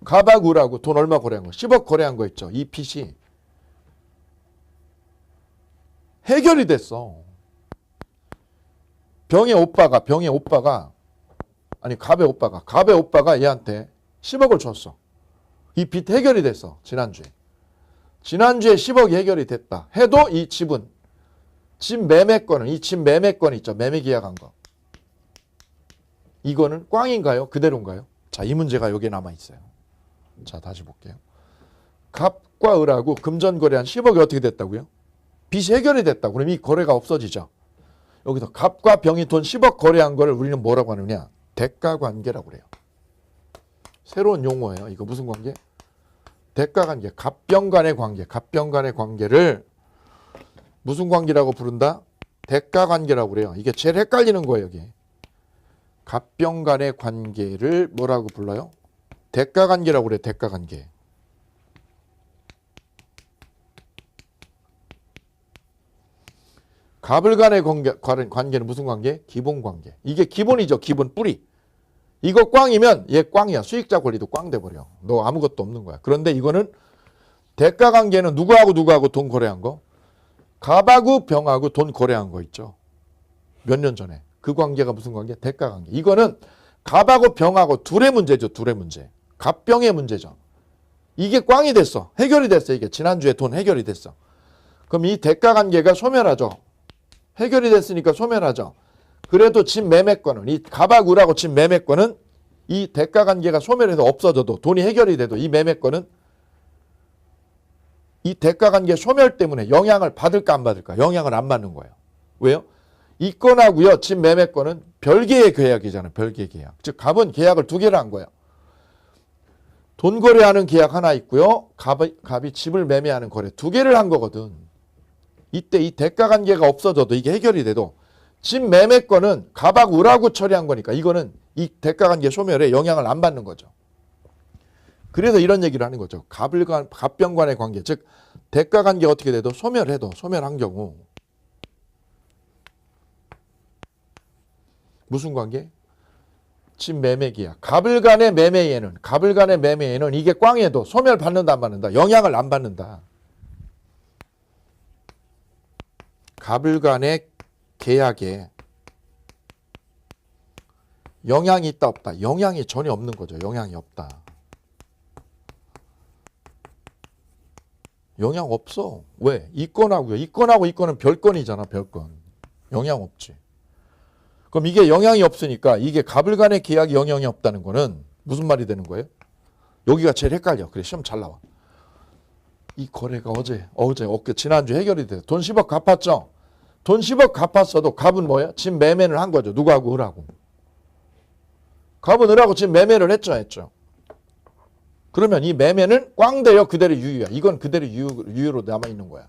[SPEAKER 1] 갑하고 을하고 돈 얼마 거래한 거? 10억 거래한 거 있죠. 이 빚이 해결이 됐어. 갑의 오빠가 얘한테 10억을 줬어. 이 빚 해결이 됐어. 지난주에 10억이 해결이 됐다 해도 이 집은 집 매매권은 이 집 매매권 있죠. 매매 계약한 거. 이거는 꽝인가요? 그대로인가요? 자, 이 문제가 여기에 남아 있어요. 자, 다시 볼게요. 갑과 을하고 금전 거래한 10억이 어떻게 됐다고요? 빚이 해결이 됐다고. 그럼 이 거래가 없어지죠. 여기서 갑과 병이 돈 10억 거래한 거를 우리는 뭐라고 하느냐? 대가관계라고 그래요. 새로운 용어예요. 이거 무슨 관계? 대가관계. 갑병 간의 관계. 갑병 간의 관계를 무슨 관계라고 부른다? 대가관계라고 그래요. 이게 제일 헷갈리는 거예요. 여기. 갑병 간의 관계를 뭐라고 불러요? 대가관계라고 그래요. 대가관계. 갑을 간의 관계는 무슨 관계? 기본관계. 이게 기본이죠. 기본 뿌리. 이거 꽝이면 얘 꽝이야. 수익자 권리도 꽝 돼버려. 너 아무것도 없는 거야. 그런데 이거는 대가관계는 누구하고 돈 거래한 거? 갑하고 병하고 돈 거래한 거 있죠. 몇 년 전에. 그 관계가 무슨 관계? 대가관계. 이거는 갑하고 병하고 둘의 문제죠. 둘의 문제. 갑병의 문제죠. 이게 꽝이 됐어. 해결이 됐어. 이게 지난주에 돈 해결이 됐어. 그럼 이 대가관계가 소멸하죠. 해결이 됐으니까 소멸하죠. 그래도 집 매매권은 이 갑하고 을하고 집 매매권은 이 대가관계가 소멸해서 없어져도 돈이 해결이 돼도 이 매매권은 이 대가관계 소멸 때문에 영향을 받을까 안 받을까? 영향을 안 받는 거예요. 왜요? 이 건하고요, 집 매매권은 별개의 계약이잖아요. 별개의 계약. 즉 갑은 계약을 두 개를 한 거예요. 돈 거래하는 계약 하나 있고요. 갑이 집을 매매하는 거래 두 개를 한 거거든. 이때 이 대가관계가 없어져도 이게 해결이 돼도 집 매매권은 갑하고 을하고 처리한 거니까 이거는 이 대가관계 소멸에 영향을 안 받는 거죠. 그래서 이런 얘기를 하는 거죠. 갑병 간의 관계, 즉 대가관계가 어떻게 돼도 소멸한 경우 무슨 관계? 집 매매 계약. 갑을 간의 매매에는 이게 꽝해도 소멸 받는다 안 받는다? 영향을 안 받는다. 갑을 간의 계약에 영향이 있다 없다? 영향이 전혀 없는 거죠. 영향이 없다. 영향 없어. 왜? 이 건하고요. 이 건은 별건이잖아. 별건. 영향 없지. 그럼 이게 영향이 없으니까 이게 갑을 간의 계약이 영향이 없다는 거는 무슨 말이 되는 거예요? 여기가 제일 헷갈려. 그래, 시험 잘 나와. 이 거래가 어제 지난주 해결이 돼. 돈 10억 갚았죠? 돈 10억 갚았어도 갑은 뭐예요? 집 매매를 한 거죠. 누구하고? 을하고. 갑은 을하고 집 매매를 했죠. 그러면 이 매매는 꽝돼요? 그대로 유효야? 이건 그대로 유효로 남아있는 거야.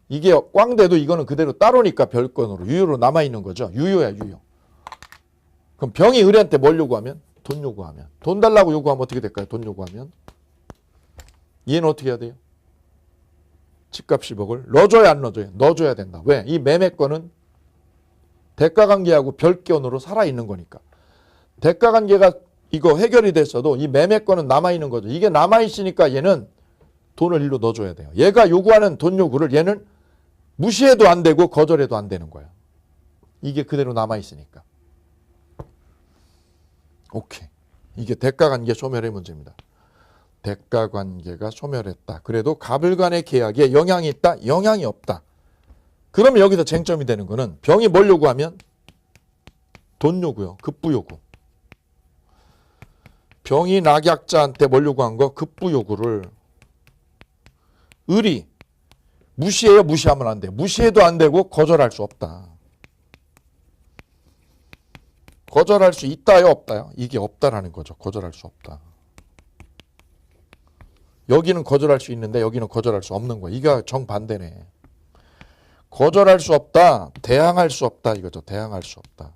[SPEAKER 1] 이게 꽝돼도 이거는 그대로 따로니까 별건으로 유효로 남아있는 거죠. 유효야, 유효. 그럼 병이 을한테 뭘 요구하면? 돈 요구하면. 돈 달라고 요구하면 어떻게 될까요? 돈 요구하면. 얘는 어떻게 해야 돼요? 집값 10억을 넣어줘야 안 넣어줘요? 넣어줘야 된다. 왜? 이 매매권은 대가관계하고 별건으로 살아있는 거니까. 대가관계가 이거 해결이 됐어도 이 매매권은 남아있는 거죠. 이게 남아있으니까 얘는 돈을 일로 넣어줘야 돼요. 얘가 요구하는 돈 요구를 얘는 무시해도 안 되고 거절해도 안 되는 거예요. 이게 그대로 남아있으니까. 오케이. 이게 대가관계 소멸의 문제입니다. 대가관계가 소멸했다. 그래도 갑을 간의 계약에 영향이 있다? 영향이 없다. 그러면 여기서 쟁점이 되는 거는 병이 뭘 요구하면? 돈 요구요. 급부 요구. 병이 낙약자한테 뭘 요구한 거? 급부 요구를 을이 무시해요? 무시하면 안 돼. 무시해도 안 되고 거절할 수 없다. 거절할 수 있다요? 없다요? 이게 없다라는 거죠. 거절할 수 없다. 여기는 거절할 수 있는데 여기는 거절할 수 없는 거야. 이게 정반대네. 거절할 수 없다. 대항할 수 없다. 이거죠. 대항할 수 없다.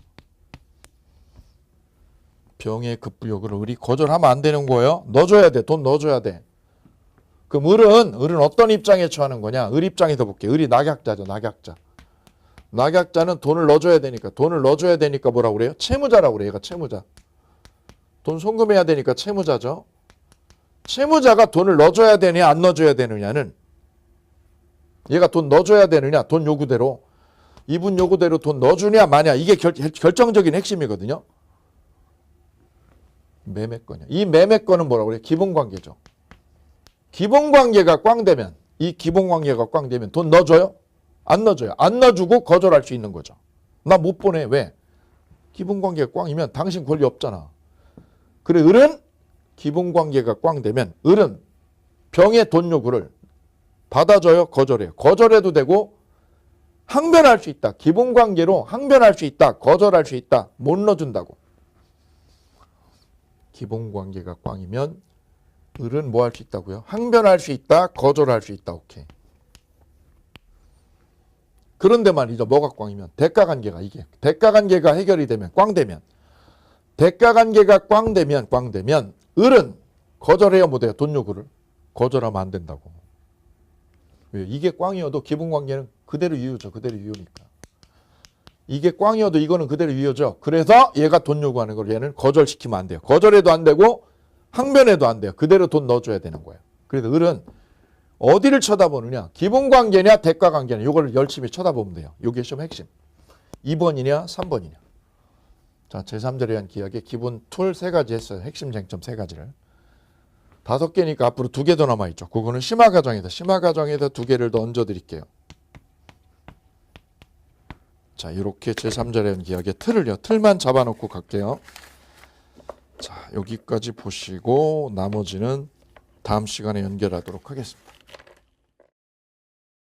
[SPEAKER 1] 병의 급부요구를 을이 거절하면 안 되는 거예요. 넣어줘야 돼. 돈 넣어줘야 돼. 그럼 을은 어떤 입장에 처하는 거냐? 을 입장에서 볼게. 을이 낙약자죠. 낙약자. 낙약자는 돈을 넣어줘야 되니까. 돈을 넣어줘야 되니까 뭐라고 그래요? 채무자라고 그래요. 얘가 채무자. 돈 송금해야 되니까 채무자죠. 채무자가 돈을 넣어줘야 되냐 안 넣어줘야 되느냐는 얘가 돈 넣어줘야 되느냐 돈 요구대로 이분 요구대로 돈 넣어주냐 마냐 이게 결정적인 핵심이거든요. 매매권이야. 이 매매권은 뭐라고 그래요? 기본관계죠. 기본관계가 꽝되면 이 기본관계가 꽝되면 돈 넣어줘요? 안 넣어줘요. 안 넣어주고 거절할 수 있는 거죠. 나 못 보내. 왜? 기본관계가 꽝이면 당신 권리 없잖아. 그래 을은 기본관계가 꽝되면 을은 병의 돈 요구를 받아줘요? 거절해요? 거절해도 되고 항변할 수 있다. 기본관계로 항변할 수 있다. 거절할 수 있다. 못 넣어준다고. 기본관계가 꽝이면 을은 뭐 할 수 있다고요? 항변할 수 있다. 거절할 수 있다. 오케이. 그런데 말이죠. 뭐가 꽝이면 대가관계가 이게 대가관계가 해결이 되면 꽝되면 대가관계가 꽝되면 을은 거절해야 못해요. 돈 요구를. 거절하면 안 된다고. 왜? 이게 꽝이어도 기본관계는 그대로 유효죠. 그대로 유효니까. 이게 꽝이어도 이거는 그대로 유효죠. 그래서 얘가 돈 요구하는 걸 얘는 거절시키면 안 돼요. 거절해도 안 되고 항변해도 안 돼요. 그대로 돈 넣어줘야 되는 거예요. 그래서 을은 어디를 쳐다보느냐. 기본관계냐 대가관계냐. 이걸 열심히 쳐다보면 돼요. 이게 시험 핵심. 2번이냐 3번이냐. 자, 제3자에 대한 기약의 기본 툴 3가지 했어요. 핵심 쟁점 3가지를. 5개니까 앞으로 2개 더 남아있죠. 그거는 심화 과정에서 2개를 더 얹어드릴게요. 자, 이렇게 제3자에 대한 기약의 틀만 잡아놓고 갈게요. 자, 여기까지 보시고 나머지는 다음 시간에 연결하도록 하겠습니다.